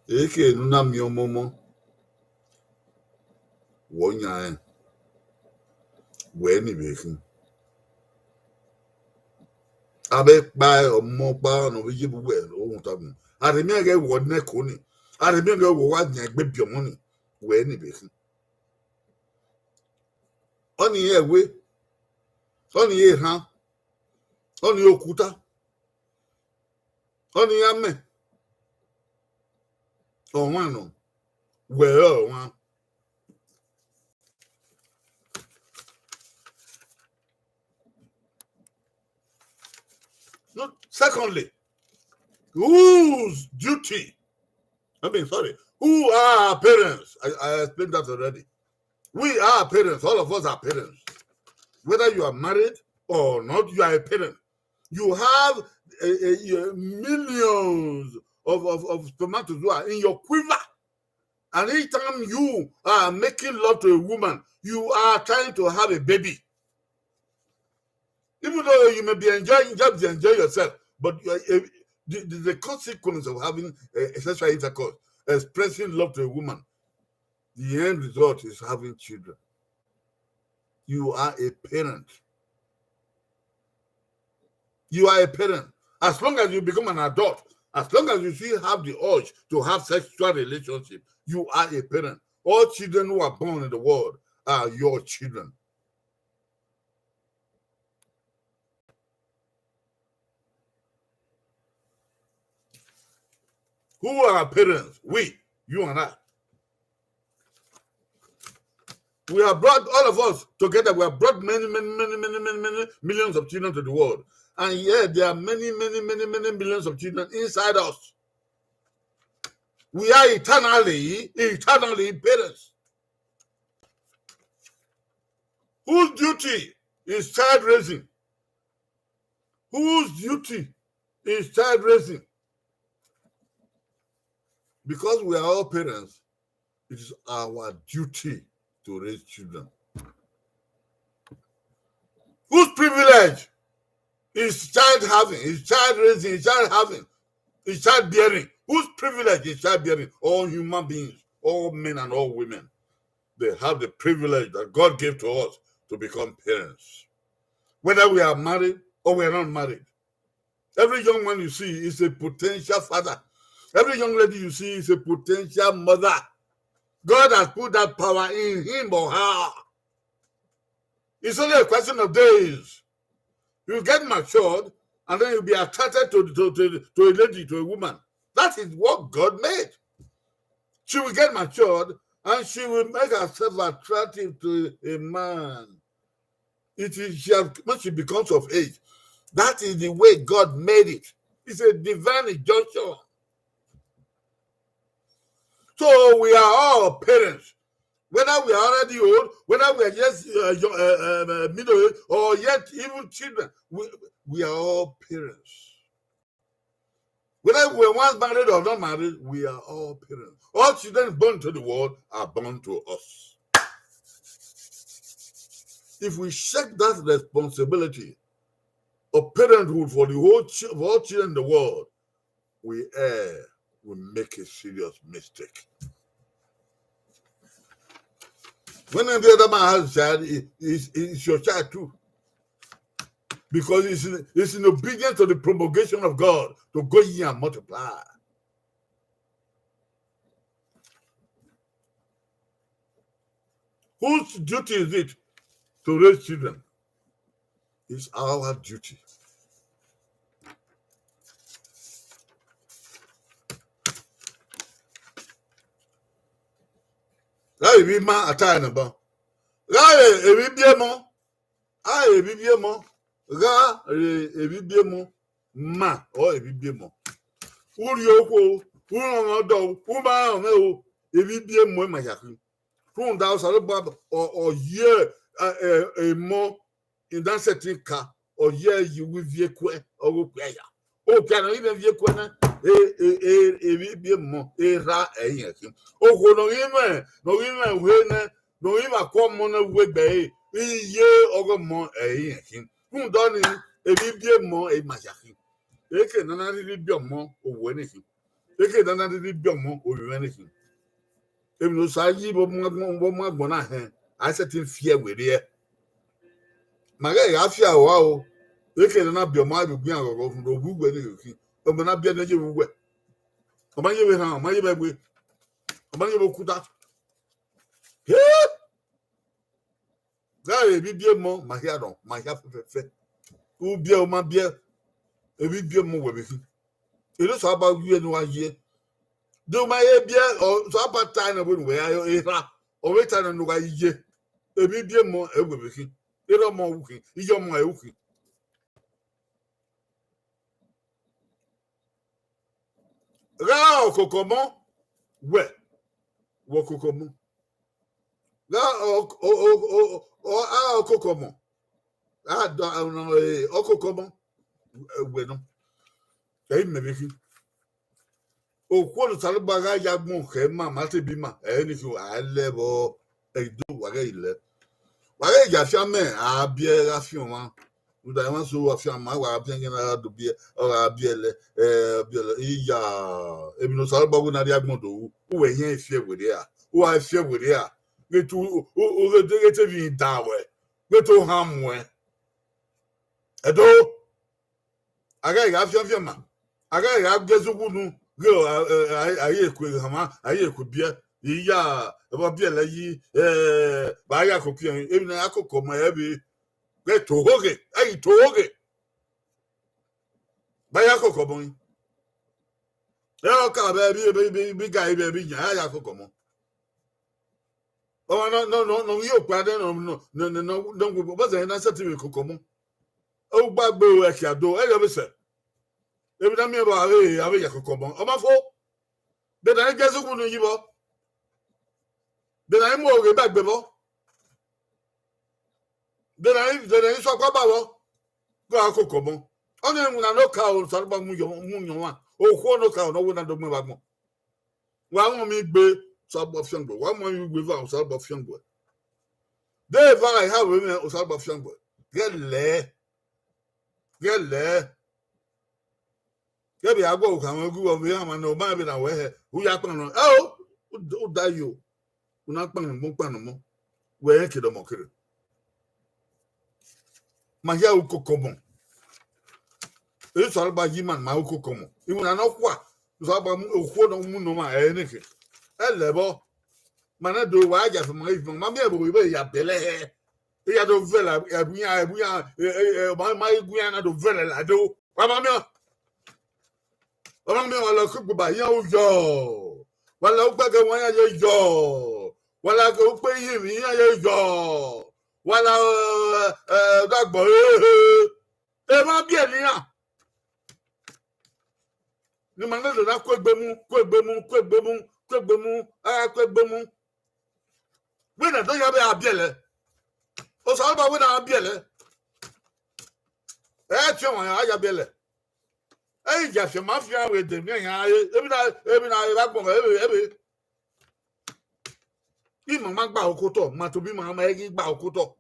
Eke nuna mi omomo. Wonya Weni baking. Abe by or more bar no we well, oh, taboo. I remember what neck only. I remember what neck baby your money. Weni baking. Only here, way. Only here, huh? Only okuta. Only yame. Oh, one. Well, one. No, secondly, whose duty? Sorry. Who are our parents? I explained that already. We are parents. All of us are parents. Whether you are married or not, you are a parent. You have millions of spermatozoa in your quiver. And each time you are making love to a woman, you are trying to have a baby. Even though you may be enjoying, just enjoy yourself, but the consequence of having sexual intercourse, expressing love to a woman, the end result is having children. You are a parent. You are a parent. As long as you become an adult, as long as you still have the urge to have sexual relationship, you are a parent. All children who are born in the world are your children. Who are our parents? We, you and I. We have brought all of us together. We have brought many millions of children to the world. And yet there are many millions of children inside us. We are eternally parents. Whose duty is child raising? Whose duty is child raising? Because we are all parents, it is our duty to raise children. Whose privilege is child having, is child raising, is child having, is child bearing? Whose privilege is child bearing? All human beings, all men and all women. They have the privilege that God gave to us to become parents. Whether we are married or we are not married. Every young man you see is a potential father. Every young lady you see is a potential mother. God has put that power in him or her. It's only a question of days. You get matured, and then you'll be attracted to a lady, to a woman. That is what God made. She will get matured, and she will make herself attractive to a man. When she becomes of age. That is the way God made it. It's a divine injunction. So we are all parents. Whether we are already old, whether we are just middle age, or yet even children, we are all parents. Whether we're once married or not married, we are all parents. All children born to the world are born to us. If we shake that responsibility of parenthood for the whole for all children in the world, we make a serious mistake. When the other man has a child, it's your child too. Because it's in obedience to the promulgation of God to go ye and multiply. Whose duty is it to raise children? It's our duty. Láì rí má àtàrà nàbọ. Láì èrí bíẹ́ mọ́. Láì èrí bíẹ́ mọ́. Rá èrí bíẹ́ mọ́. Má ọ̀ èrí bíẹ́ mọ́. Wúri okwo wúri ọ̀nà ọ̀dọ̀ wúmọ̀ ọ̀nà o èrí bíẹ́ mọ́ ẹ̀ mà yàtọ̀. Fún ìdá ọ̀sán ló bá ọ̀yẹ́ èmọ́ ìdánsẹ̀tì ká ọ̀yẹ́ ìwé viekwe ọ̀rọ̀ pẹ̀yà. Ó kí àná ibẹ̀ viekwe náà. Èrí bíẹ́ mọ́ ẹ̀rá ẹ̀yìn ẹ̀kí. Òkò nọ̀rìmẹ̀ wé náà nọ̀rìmẹ̀ kọ́ mọ́ náà wé gbẹ̀ẹ́ iye ọ̀rọ̀ mọ́ ẹ̀yìn ẹ̀kí. Fún ìdá ni èrí bíẹ́ mọ́ ẹ̀ mà yàtọ̀. Èké nana rírí bí ọmọ òwò ẹnìkì. Èké nana rírí bí ọmọ òwò ẹnìkì. Èmi ló sá yí bọ́ mọ́ àgbọ̀n náà hẹ́n. Àìsẹ̀ ti ń fi ẹ̀wẹ̀rẹ̀ ẹ̀. Màgá ìyá fi àwọ̀ o. Èké nana bí ọmọ àgbègbè àgọ̀gọ̀ fún òwú gbẹ̀ ẹnìkì. Ọmọ náà bí ẹni ẹjẹ́ wúwẹ̀. Ọmọ yẹ bẹ hàn, ọmọ yẹ bẹ gbé. Ọmọ yẹ bẹ kúta. Gáà èbí bí ẹ mọ màhíà dọ̀, màhíà fẹ́fẹ́fẹ́. Wú bí ẹ ọmọ bí ẹ. Èbí bí ẹ mọ wẹ̀ bẹ̀ fi. Èdè sọ àbá wí ẹni wá yẹ. Dùmá yẹ bí ẹ sọ àbá tá ẹ̀ nà wọ́n wẹ̀ ayọ̀ ìhà. Ọ̀wé tá ẹ̀ nà wá yẹ. Èbí bí ẹ mọ ẹ̀ wẹ̀ bẹ̀ fi. Èdè ọmọ wùkì, ìyá ọmọ ẹ̀ wùkì. Rá ọ̀kọ̀kọ̀ mọ́ wẹ̀ wọ̀ kọ̀kọ̀ mọ́. Rá ọ̀kọ̀kọ̀ mọ́. Ọ̀kọ̀kọ̀ mọ́ wẹ̀ nọ. Ẹ̀yìn mẹ̀bí fi. Òkú olùsàlùbàgà ya gbọ̀n kẹ́ mà má ti bí mà ẹ̀ ní fi àlẹ́ bọ̀ ẹ̀dó wàgẹ́ ilẹ̀. Wàgẹ́ ìjà fi àmẹ́ àbíẹ́ ráfíàn wọn. Uda wọn so wa fi àmà wà àbíẹ́ yẹn náà dò bí ọ̀rọ̀ àbíẹ́ lẹ̀ ìyá èmi ló sọ̀rọ̀ bọ́gbọ́n náà rí agbọ̀n tó wú. Ó wẹ̀ yẹn fi ẹ̀wẹ̀rẹ̀ à. Ó wà fi ẹ̀wẹ̀rẹ̀ à. Gbẹ̀tù ó rété fi dà wẹ̀. Gbẹ̀tù hàn mú ẹ̀. Ẹ̀dọ́ àgẹ́ ìyá fi àmà. Àgẹ́ ìyá gẹ́sùkú nu. Ayé èkó hàmá ayé èkó bíẹ́ ìyá ẹ̀bọ̀ bíẹ́ lẹ̀ yí báyà kòkí ẹ̀ èmi náà akókò mọ̀ ẹ̀ bí gbé tòhógè ẹ̀yìn tòhógè báyà kòkò mọ̀ yín ẹ̀ ọ̀ka bẹ́ẹ̀ bí gà ibẹ̀ bí yàn áyà kòkò mọ̀ ọmọ náà yóò pa dé náà gbogbo bọ́sẹ̀ yẹn náà sẹ́tì mi kòkò mọ̀ ó gbàgbé ẹ̀kì àdó ẹ̀ yọ bí sẹ̀. Ebi na mi ba awe ya kokomo ọmọ fo de na gezu kunu yibo de na mo re bagbe bo de na so kwa ba bo go akokomo onu enu na no ka o so ba mu yo wa o ko no ka no wo na do mu ba mo wa mo mi gbe so ba fiangbo wa mo mi gbe va so ba fiangbo de va I have we o so ba fiangbo gele Kebi agbo kan ogu o mi ama no ma bi na we he hu ya pan no o da yo una pan mo mo we ke do mo kire ma ya u kokomo e so ba yi man ma u kokomo i mu na no kwa so ba mu okwo no mu no ma ne ke elebo mana do wa ja fo ma ifo ma me bo be ya bele he e ya do vela ebuya ma iguya na do vela la do wa ma me ọmọ mi wà lọ kó gbogbo àyàn ó yọ wọn lọ gbẹgẹ wọn yàn yọ wọn lọ kó pé yìí mi yàn yọ wọn lọ dàgbọ ẹ má bí ènìyàn ni màá nílò náà kó gbé mú When I don't have a biele, or so about when I biele. That's your biele. Hey, just a mafia with the every night, every even my Baokoto, Matubi Mamma Baokoto.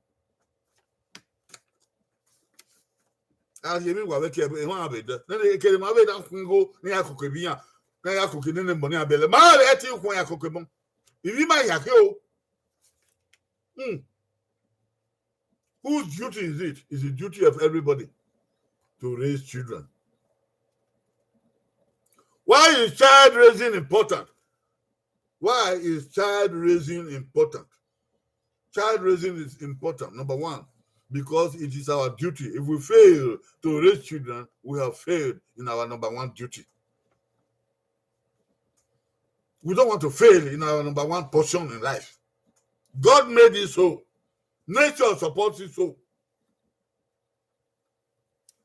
As you will make a one bit, then they came away down go near Cocabia, Naya cooking in the Monia Bella. My at you when I cook them. If you might have you, whose duty is it? It's the duty of everybody to raise children. Why is child raising important? Why is child raising important? Child raising is important, number one, because it is our duty. If we fail to raise children, we have failed in our number one duty. We don't want to fail in our number one portion in life. God made it so. Nature supports it so.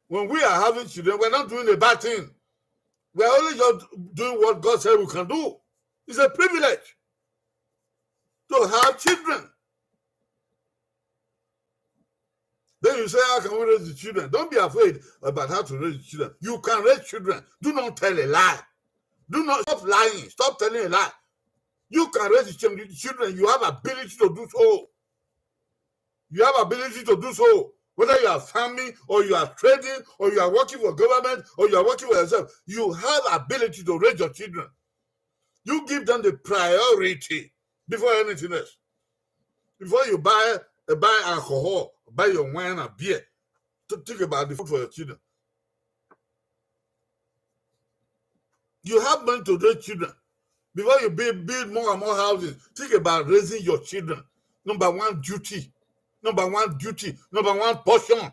When we are having children, we're not doing a bad thing. We're only just doing what God said we can do. It's a privilege to have children. Then you say, how can we raise the children? Don't be afraid about how to raise children. You can raise children. Do not tell a lie. Do not stop lying. Stop telling a lie. You can raise the children. You have ability to do so. You have ability to do so. Whether you are farming or you are trading or you are working for government or you are working for yourself, you have ability to raise your children. You give them the priority before anything else. Before you buy alcohol, buy your wine and beer, to think about the food for your children. You have money to raise children. Before you build more and more houses, think about raising your children. Number one duty. Number one duty. Number one portion.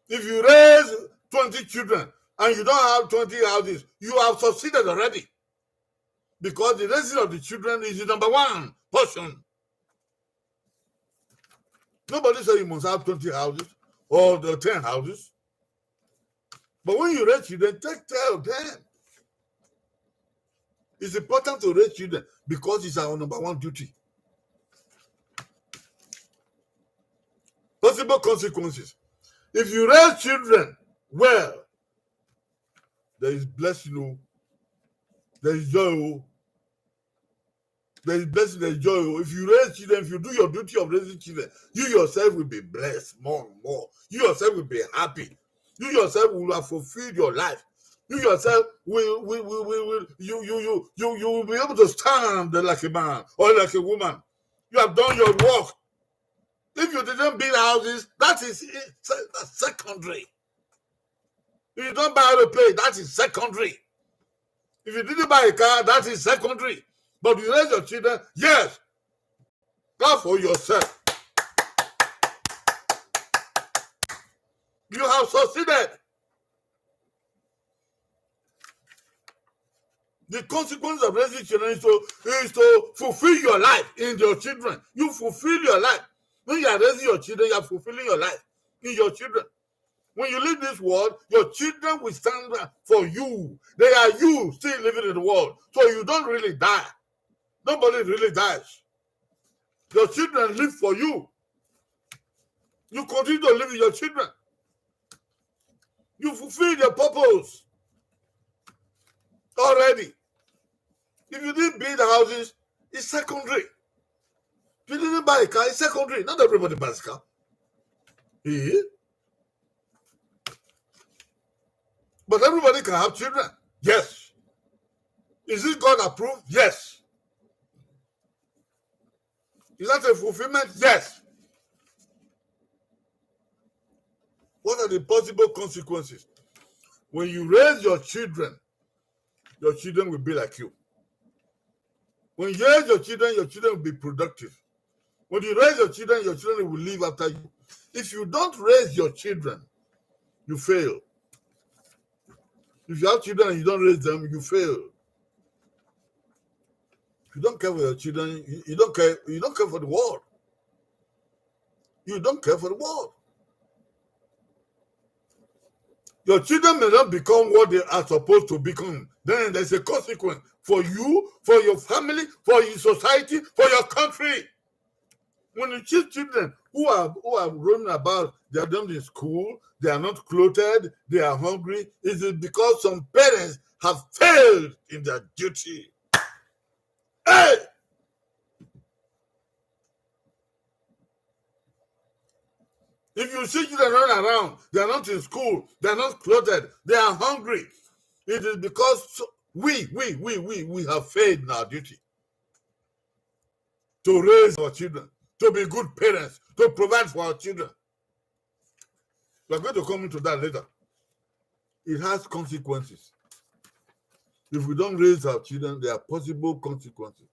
If you raise 20 children and you don't have 20 houses, you have succeeded already. Because the raising of the children is the number one portion. Nobody says you must have 20 houses or 10 houses. But when you raise children, take care of them. It's important to raise children because it's our number one duty. Possible consequences. If you raise children well, there is blessing, there is joy, there is blessing, there is joy. If you raise children, if you do your duty of raising children, you yourself will be blessed more and more. You yourself will be happy. You yourself will have fulfilled your life. You yourself will be able to stand like a man or like a woman. You have done your work. If you didn't build houses, that is secondary. If you don't buy a plane, that is secondary. If you didn't buy a car, that is secondary. But you raise your children, yes. Clap for yourself. You have succeeded. The consequence of raising children is to fulfill your life in your children. You fulfill your life. When you are raising your children, you are fulfilling your life in your children. When you leave this world, your children will stand for you. They are you still living in the world. So you don't really die. Nobody really dies. Your children live for you. You continue to live with your children. You fulfill your purpose already. If you didn't build houses, it's secondary. If you didn't buy a car, it's secondary. Not everybody buys a car. Yeah. But everybody can have children. Yes. Is it God approved? Yes. Is that a fulfillment? Yes. What are the possible consequences? When you raise your children will be like you. When you raise your children will be productive. When you raise your children will live after you. If you don't raise your children, you fail. If you have children and you don't raise them, you fail. If you don't care for your children, you don't care for the world. You don't care for the world. Your children may not become what they are supposed to become. Then there's a consequence for you, for your family, for your society, for your country. When you see children who are running about, they are not in school, they are not clothed, they are hungry, it is because some parents have failed in their duty. Hey! If you see children running around, they are not in school, they are not clothed, they are hungry, it is because we have failed in our duty to raise our children, to be good parents, to provide for our children. We are going to come into that later. It has consequences. If we don't raise our children, there are possible consequences.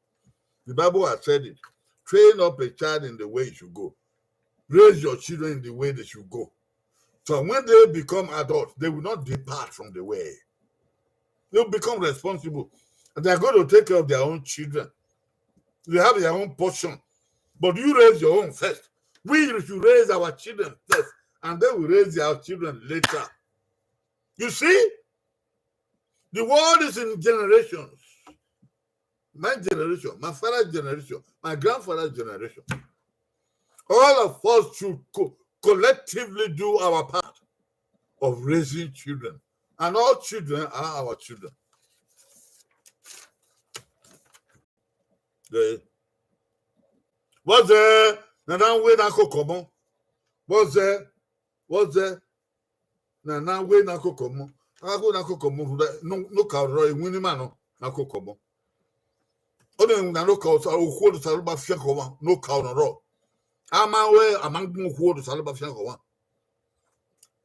The Bible has said it. Train up a child in the way he should go. Raise your children in the way they should go. So when they become adults, they will not depart from the way. They'll become responsible. And they're going to take care of their own children. They have their own portion. But you raise your own first. We should raise our children first. And then we raise our children later. You see? The world is in generations. My generation, my father's generation, my grandfather's generation. All of us should collectively do our part of raising children. And all children are our children. What's there? Now we not come. What's there? What's there? Now we not come. I go na kokomo no ka ro enwini ma no na kokomo o de na no ka o kwo do salo ba fia ko wa no ka no ro ama we amangu kwo do salo ba fia ko wa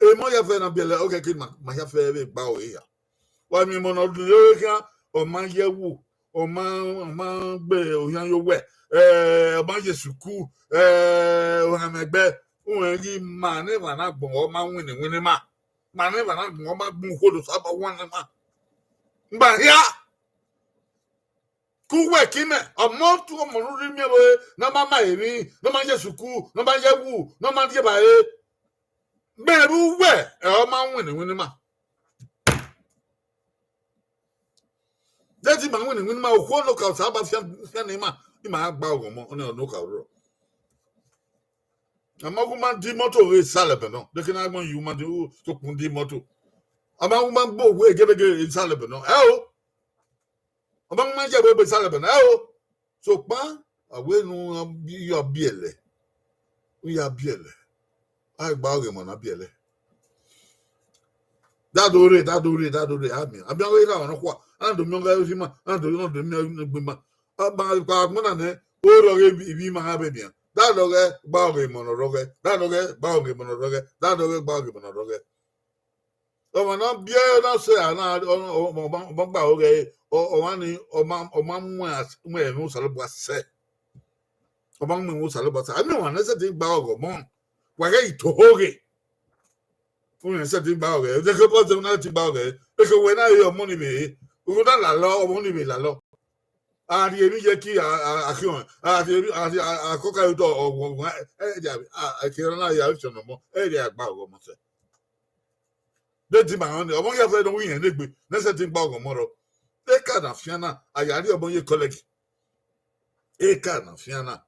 e mo ya fe na bele o ke kin ma ya fe be gba o ya wa mi mo no do ka o ma ye wu o ma gbe o yan yo we o ma je suku o na megbe o ri ma ne wa na gbon o ma wini ma mane bana ngoma buko saba wana ma mbahia kuwe kime amontu omonuri mewe na mama eri na manje suku na manje wu na manje bae beru we e o ma wini ma deti ma wini ma o ko no ka saba fia ni ma ima gba ogomo oni no ka ro Amaguma di moto we salebe no. They can even you man do to kundi moto. Amaguma bo we gebe salebe no. Amaguma je we salebe no. So pa awe no ya biele. Ya biele. Ai gba oge mo na biele. Dadore ami. Abi awe ra no kwa. Ando mi nga yo ma. Ando no de mi gbima. Aba pa mo na ne. O ro ge bi ma ha be bien. Dadoge bauge monoroge, dadoge bauge monoroge, dadoge bauge monoroge. O na bia na se ana o ba oge o wani o ma mu enu salobwa se. O ma mu salobwa se. Ami wa na se ti gba ogo mo. Wa ge itohoge. O na se ti gba oge. De ko po se na ti gba oge. E ko we na yo money me. O da la lo o money me la lo. Ari emi je ki akion ari akoka yo to owo akira na ya ucho no mo eri agba ogo mo se de ti ma on omo ya fe no yin negbe na se ti gba ogo mo ro e ka na fiana ayari omo ye colleague e ka na fiana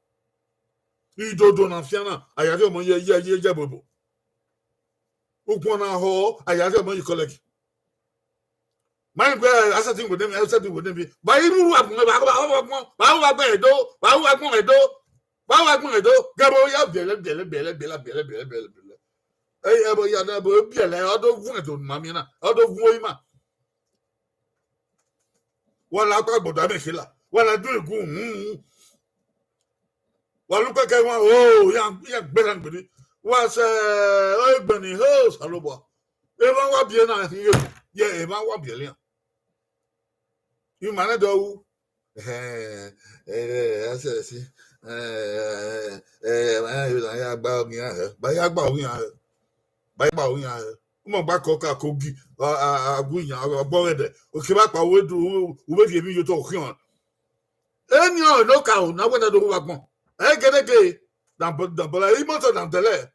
idodo na fiana ayari omo ye bobo ukwo na ho ayari omo ye colleague my girl, I said with them, I said with them. By you up, Gabo, ya bella. Hey, ever yana bella, I don't want to Mamina, I don't want ma. Well, I talk about Damekilla. Well, I do go. Well, look at one, oh, young Belan, was a Benny Hills, Haloba. Evan Wabiana, yeah, Evan Wabiana. You man do I said, I bow me by back coca cookie, a board, or came up away to who give you talk on. And you no cow, now when I do work more. I get a gay, but I motor than the left.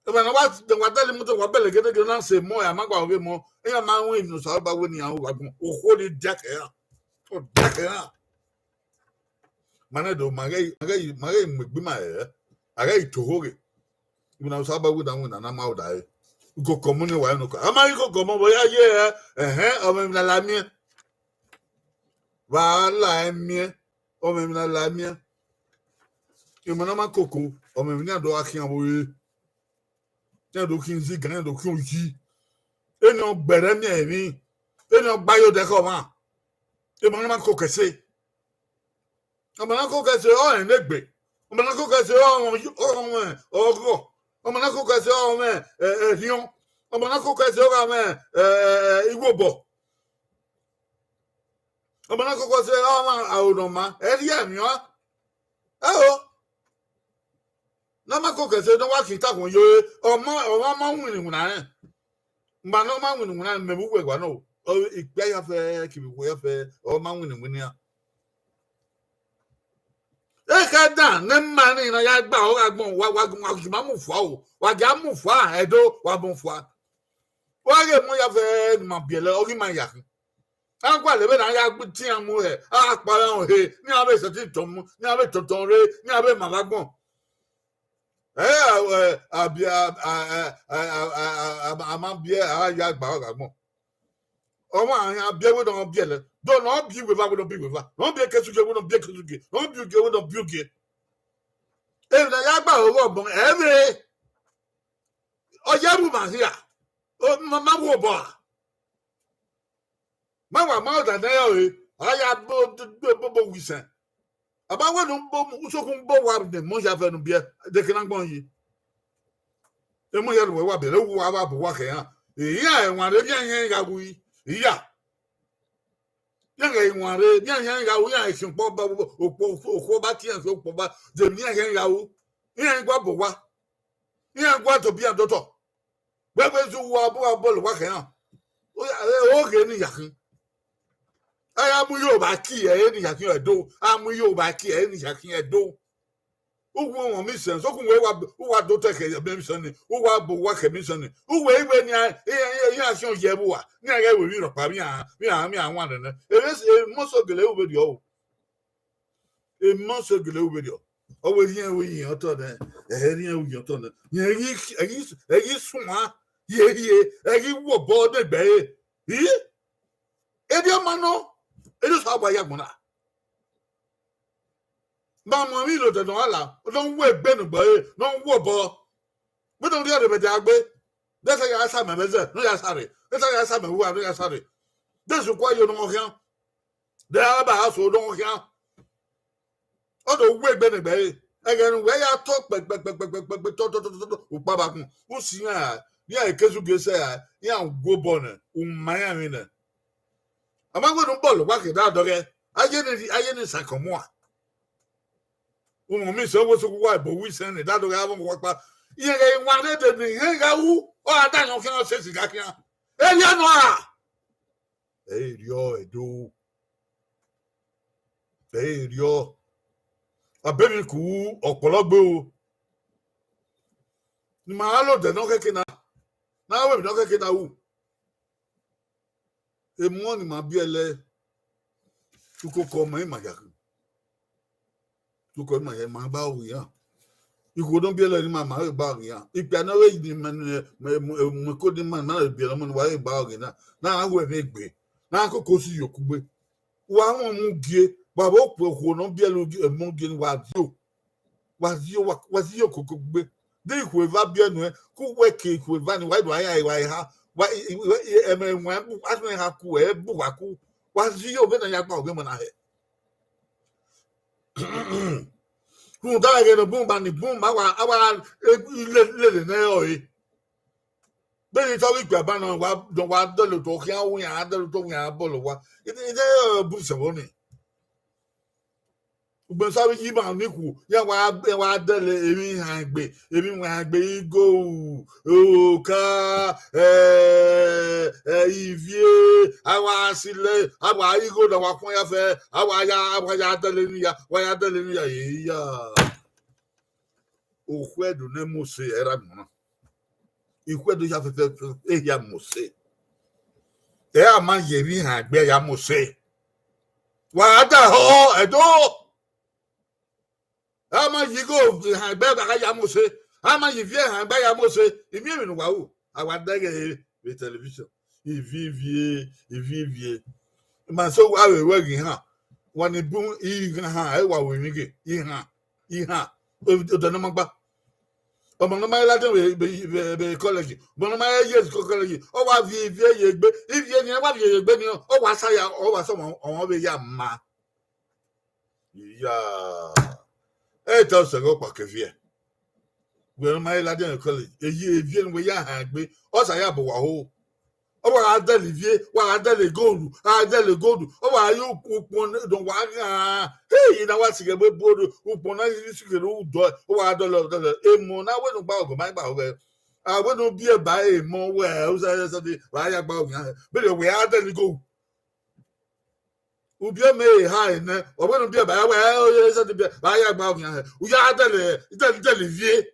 When I watch the Watali motor, what better get a say more, I'm not going to be more. A man wins no salba when you are holy jack here. Dakena. Manado, Maray, Mgbima, Aray Tohori. When I was about with them, and I'm out there. Go commune, why no? Am I go come over here? I'm la lamia. Va la mia, or même la lamia. You manama coco, or même n'a do akin away. N'a do kinzi, grand do kunji. Et non, beremia, et non, bayo de comment. You manama cocassé. Amanako kase o enegbe. Amanako kase o ọgọ. Amanako kase o me rion. Amanako kase o me igbobo. Amanako kase o ma aunoma. Eri emi o. Namako kase don wa kita kun yo ọmọ ma wini wuna. Mba no ma wini wuna mebu we gwa no. O ipe ya fe kibi ya fe o ma wini wini ya. Ekada ne mani na ya gba o agbon wa ma mu fo o wa ga mu fo edo wa bon fo wa ge mu ya fe ma biele o ri ma ya an kwa le be na ya gbu ti amu he a pa ran he ni abe se ti ton mu ni abe toton re ni abe ma bagbon abia ama bie a ya gba o agbon ọmọ àwọn abia we don biele do no bi we va we don bi we va no bi kesuge we don bi kesuge no bi uge we don bi uge e na ya gba owó bon ebe oyeru ma hia o ma wo bo ma wa ma da na yo aya bo wisan aba we no bo usokun bo wa de mo ja fe no bia de kina gbon yi e mo yeru we wa be le wo wa bo wa ke han iya e wan de bien yen ga wu yi iya yanga inware bien yanga wu ya isin po ba opo ba ti en so po ba de mi yanga wu yan gwa bo wa yan gwa to bi adoto gbe zu wa bo bolu wa kan o ge ni yakin aya mu yo ba ki e ni yakin edo amu yo ba ki e ni yakin edo uwo won mi sen so kun we wa do te ke be mi sen ni o wa bo wa ke mi sen ni uwe iwe ni ya action ye bo wa ni aga we ri ro pa mi àwọn de e mo so gele ube dio e mo so gele ube dio o we yin we yin oto de e ri en yin oto de yi sunwa ye wo bo de gbe e dio mano e do so agba ya gbona ba mo mi lo de don ala don wo egbenu gbo don wo bo we don ri de agbe de se ya sa me meze no ya sare de se ya sa me wu no ya sare de su kwa yo no hian de aba so don hian o do wo egbenu gbo again we ya to pe to o pa ba kun o si ya ya ekezu gese ya go bon o maya mi na amagbo no ball wa ke da doge aye ni sakomo a mi so wo so kwa bo wi sen ni da doge abo kwa pa iye ge wa de de ni ga wu o ada no kan se siga kian e ya no a e rio edo e rio abemi ku opologbe o ni ma lo de no keke na we no keke na wu e mo ni ma biele tuko ko mai ma ya tuko ma ba wu ya iko don biele ni ma ba wu ya ipe na we ni me ko di ma na biele mo ni wa ba wu na we me gbe na akoko si yokugbe wa won mu gie baba opoko no biele mo gie ni wa dio koko gbe de iko eva bienu ku we ke iko eva ni wa do aya ha wa eme nwa asme ha ku e bu wa ku wa dio be na ya gba oge mo na he ku da ge no bumba ni bumba wa le na o e be ni tawi gba ba na wa do lo to kian wu ya do to ya bo lo wa ide bu se wo ni ugbe sabi yi ba ni ku ya wa dele emi han gbe igo o ka ivie awa sile awa igo da wa kun ya fe awa ya dele ni ya ya o kwedu ne mose era mo ikwedu ya fe ya mose e ama yeri han gbe ya mose Wada ho edo. Ama yigo han be ba ya mo se. Ama yivie han ba ya mo se. Imi mi no wa o. Awada ge be television. Ivivie. Man so wa we wagi ha. Wani bu I ha e wa we nige. I ha. O no magba. Ọmọ náà máa ládùn be college. Ọmọ náà máa yes college. Ó wá vie ye gbe. Ivie ni wá vie ye gbe ni ó wá saya ó wá so wọ́n be ya ma. Ya. E ta se go pa ke vie. Ọmọ náà máa ládùn college. Eyi vie ni we ya ha gbe. Ó sa ya bo wa ho. Ó wá adele vie, wá adele gold, Ó wá yo upon don wá ga. Hey, na wá sige be bodo, upon na sige ru do. Ó wá adele. Emo na we no gba ogo mai gba ogo. We no be ba emo we, ó say the wá ya gba ogo yan. Be we adele go. Ubi me ha ne, we no be ba we, ó say the wá ya gba ogo yan. U ya adele vie.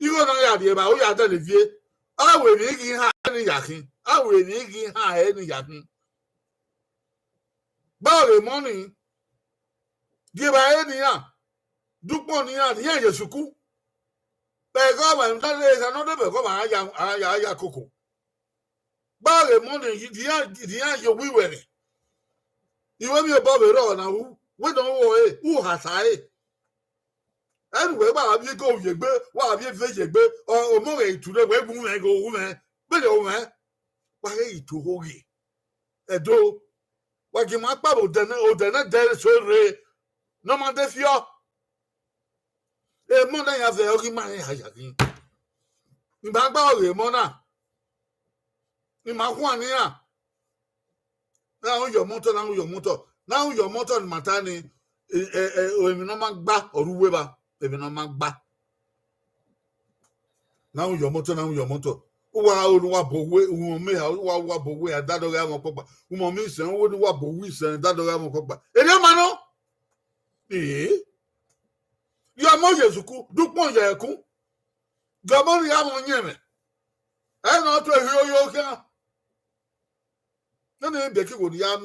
Igo na ya die ba, ó ya adele vie. Awe ni gi ha ni yakin. Awe ni gi ha ni yakin. Bawe money. Give any ya. Dupon ya ni Yesuku. Be go ba nta le sa no de be go ba ya koko. Bawe money di ya yo wi we ni. Iwe mi ba be ro na wu. We don wo hu ha sai. Anyway, ba bi go yegbe, wa bi fe yegbe, o mo re tu le we gun me go wu me. Be le wu me. Wa re itu hogi. Edo. Wa gi ma pa o de de so re. No man de fio. E mo na ya fe o gi ma ya ya kin. Ni ba gba o re mo na. Ni ma hu ani ya. Na o yo moto Na o yo moto ni mata ni o emi no ma gba oruwe ba. Emi no ma gba. Na o yo moto. Wa o wa bowe, o me ha wa bowe adado ga mo popa. O mo mi sen o ni wa bowe sen adado ga mo popa. Ere ma no. Yo mo Yesuku, dupon ye ekun. Gamon ya mo nyeme. E no to yo kan. Na na be ki go ya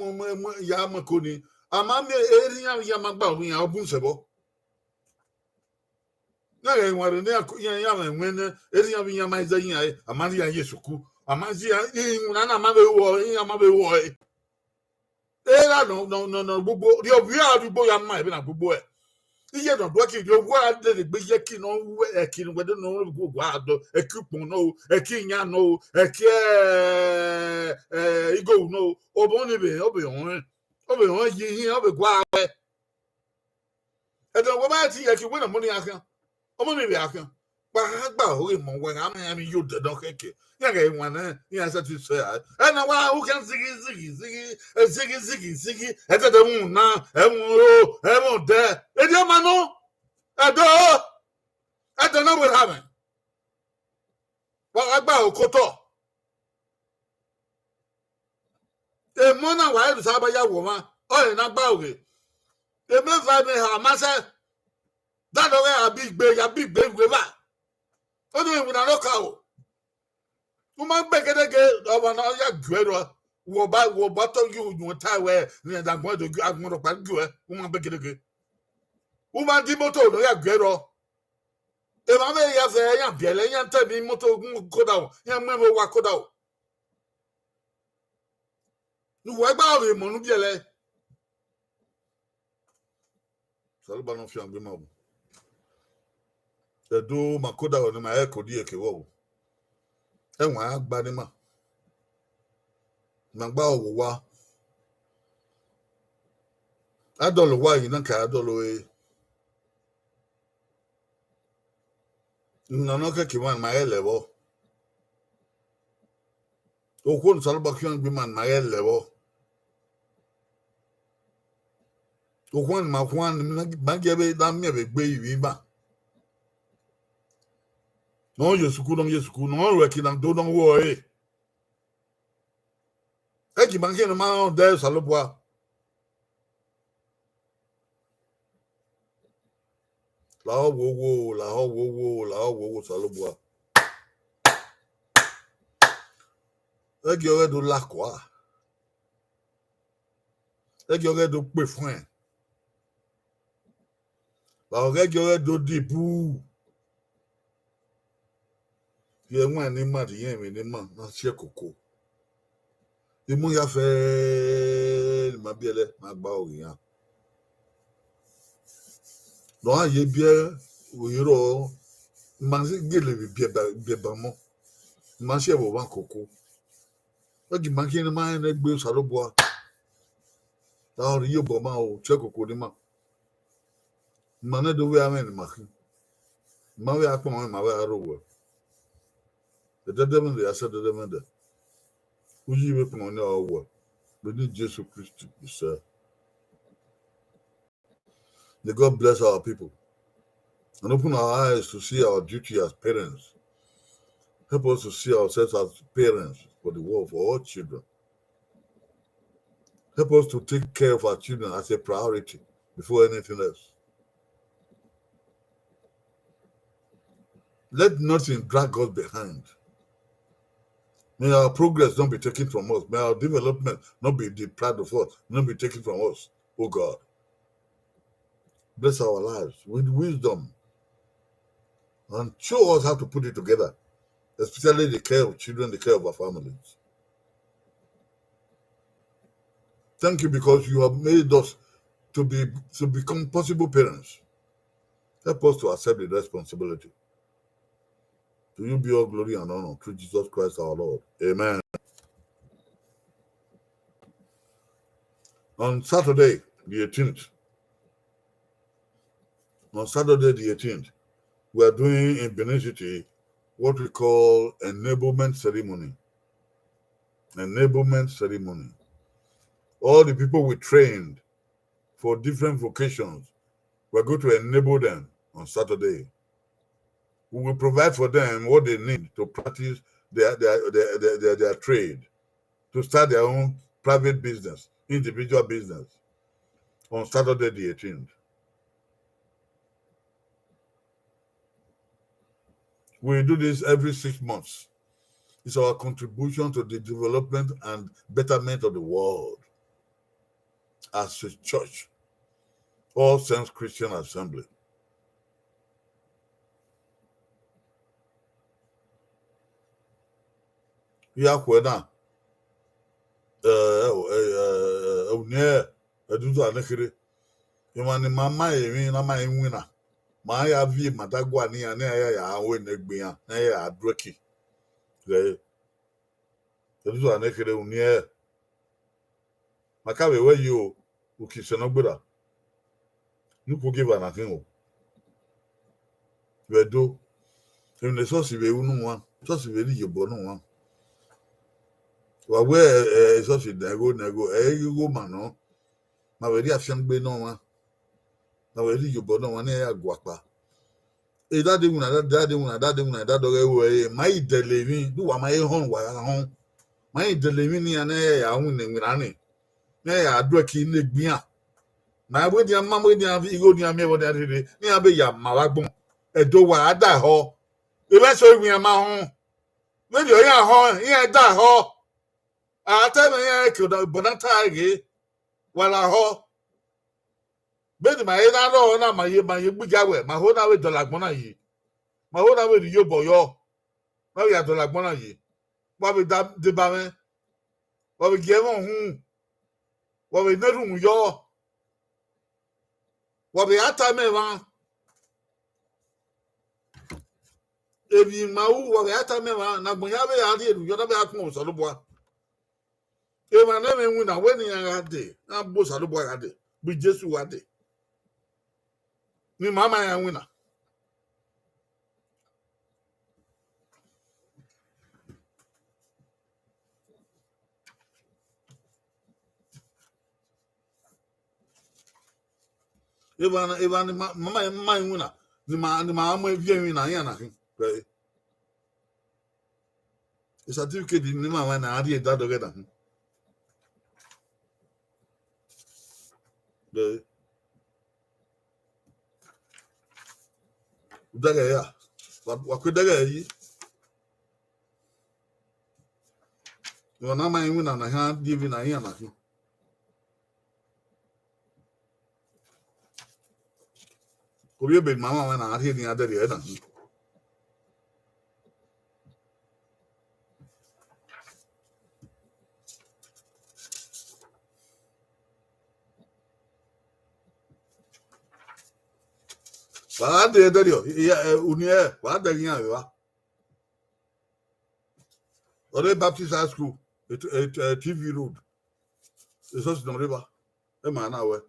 mo ko ni. Ama me eri ya magba o ya obun sebo. Na ye nware ne ya menwe eri ya ma za yin ai amari ya Yesuku. Amazi ya na ma be wo ya ma be wo. Era no gbogbo ri obi adugbo ya ma e bi na gbogbo e. Iye no do ki yo wa de gbe ye ki no e ki no gbe no gbogbo ado e ki pon no e ki nya no e ki igo no obo ni be obi won yi obi gwa we e do wo ba ti ye ki we na mo ni akan omo ni be akan pa gba o mo we ga ma mi yo de do keke ya ga wan na ya sa tu so ya e na wa who can zigi e te de mu na e mu de e di ma no e do no we have wa gba okoto e mo na wa e sa ba ya wo ma o na gba oge e me va me ha ma se that way a big gbe we ba o do we na no ka o ma gbe gedege o na ya gwero wo ba to you ta we ni da gbon do agbon ro pa gwe o ma gbe gedege o ma di moto no ya gwero e ma me ya fe ya biele ya ta bi moto koda o ya me wa koda o nu we gba o mo nu biele so ba no fi an gbe ma o edo makoda o ni ma e ko di eke wo enwa agba ni ma gba owo wa adolo wa yi na ka adolo e no ke ki man ma elewo o ko so ba kion bi man ma elewo o ko ma kwan ma gebe da mi be gbe yi ba no Yesuku no we ki na do no wo e ki man ke no ma de salobwa la wo salobwa e ki o do la kwa Et que do pe fun. Ba o que do dibu. Ye nwa ni ma di yen mi ni ma na se koko. Imu ya fe ma biele ma gba o yan. Don aye bie oyiro man se gele bi ba mo. Man se bo ban koko. O di man ki ni ma na gbe salobo. Ta o yo bo ma o che koko ni ma. Man na do we amen ma. Ma we akpo ma we aro wo. The devil they said the devil. Who you be on your work? We need Jesus Christ, sir. May God bless our people and open our eyes to see our duty as parents. Help us to see ourselves as parents for the world, for all children. Help us to take care of our children as a priority before anything else. Let nothing drag us behind. May our progress not be taken from us. May our development not be deprived of us, not be taken from us, oh God. Bless our lives with wisdom and show us how to put it together, especially the care of children, the care of our families. Thank you because you have made us to become possible parents. Help us to accept the responsibility. To you be all glory and honor through Jesus Christ our Lord. Amen. On Saturday, the 18th, we are doing in Benin City what we call enablement ceremony. Enablement ceremony. All the people we trained for different vocations, we're going to enable them on Saturday. We will provide for them what they need to practice their trade, to start their own private business, individual business on Saturday the 18th. We do this every 6 months. It's our contribution to the development and betterment of the world as a church, All Saints Christian Assembly. Yakwena edudu anekere imani mama emi na ma enwina ma ya vi madagwa ni ya na ya awe negbe ya na ya adroki le edudu anekere unie makawe we you ukiseno gbura nupo give an akin o wedo emne so si we unu wa so si we ni yobo nu wa wa we so si nego go mano ma we ri afian gbe no wa na we ri yobo no wa na ya gwapa e dade una we mai delemi du wa mai hon wa hon mai delemi ni ana ya hu ne ngirani na ya adroki negbia na we di amma we di igo ni ame won ade ni abe ya mawagbon edo wa ada ho e be so igbian ma hon we di oyan ho yen da ho ate me yen ke do bonata age wala ho be di ma ina no na ma ye gbuja we ma ho na we dolagbon na yi ma ho na we di yobo yo ma we ya dolagbon na yi wa be da de ba me wa be ge won hu wa be neru yo wa be ata me wa ebi mawu wa be ata me wa na gbon ya be ya ri elu yo na be akun so lo bo e ma na me wu na we ni ya de na bo so lo bo ya de bi Jesu wa de ni mama ya wu na e ba ni mama wu na ni ma mo evi wi na ya na hin e certificate ni mama na ri e da do get na de daga ya wa ko daga yi yo na ma wu na ha di vi na ya na hin Could you be Mamma when I hear the other day? What did you? Yeah, Unia, what the year? Or the Baptist High School, TV Road. It's also the river. A man away.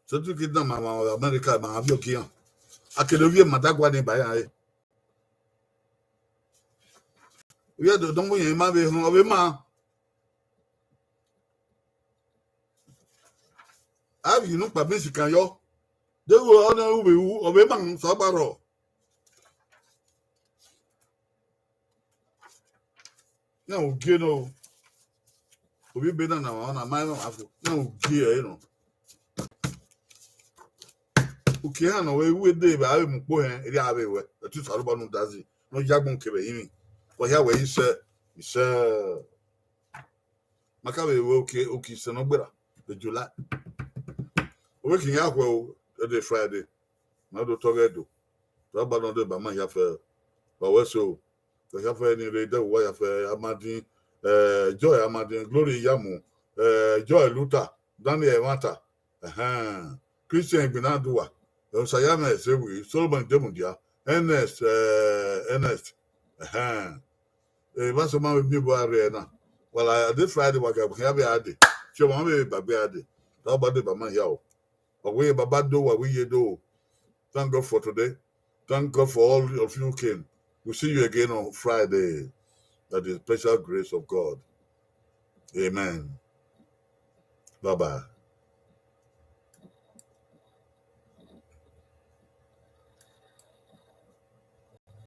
So to get them America, my have your key. I can review Matagua by we are the don't win my way home of a man. Have you no publicity can you? They will honor you of a man, Sabaro. No, you know, we better now on a mile after. No, gear, you know. Okay, I know we did. I am going everywhere. The two Salomon does it. No, Jabon Kevin. For here, where he said, Macabre, okay, so no better. The July. Working out well, the Friday. Now the Toledo. Rabban on the Bama Yafa. But what's so? The Yafa any radar, why Amadin, Joy Amadin, Glory Yamu, Joy Luther, Daniel Mata, Christian Binadua, Sayama Sewi, Solomon Demundia, Ernest, what's a man with me, Arena? Well, I did Friday, what I have had. Show me, Baby Addy. How about the Bama Yao? Away, Babado, what we do. Thank God for today. Thank God for all of you came. We'll see you again on Friday. That is special grace of God. Amen. Bye-bye.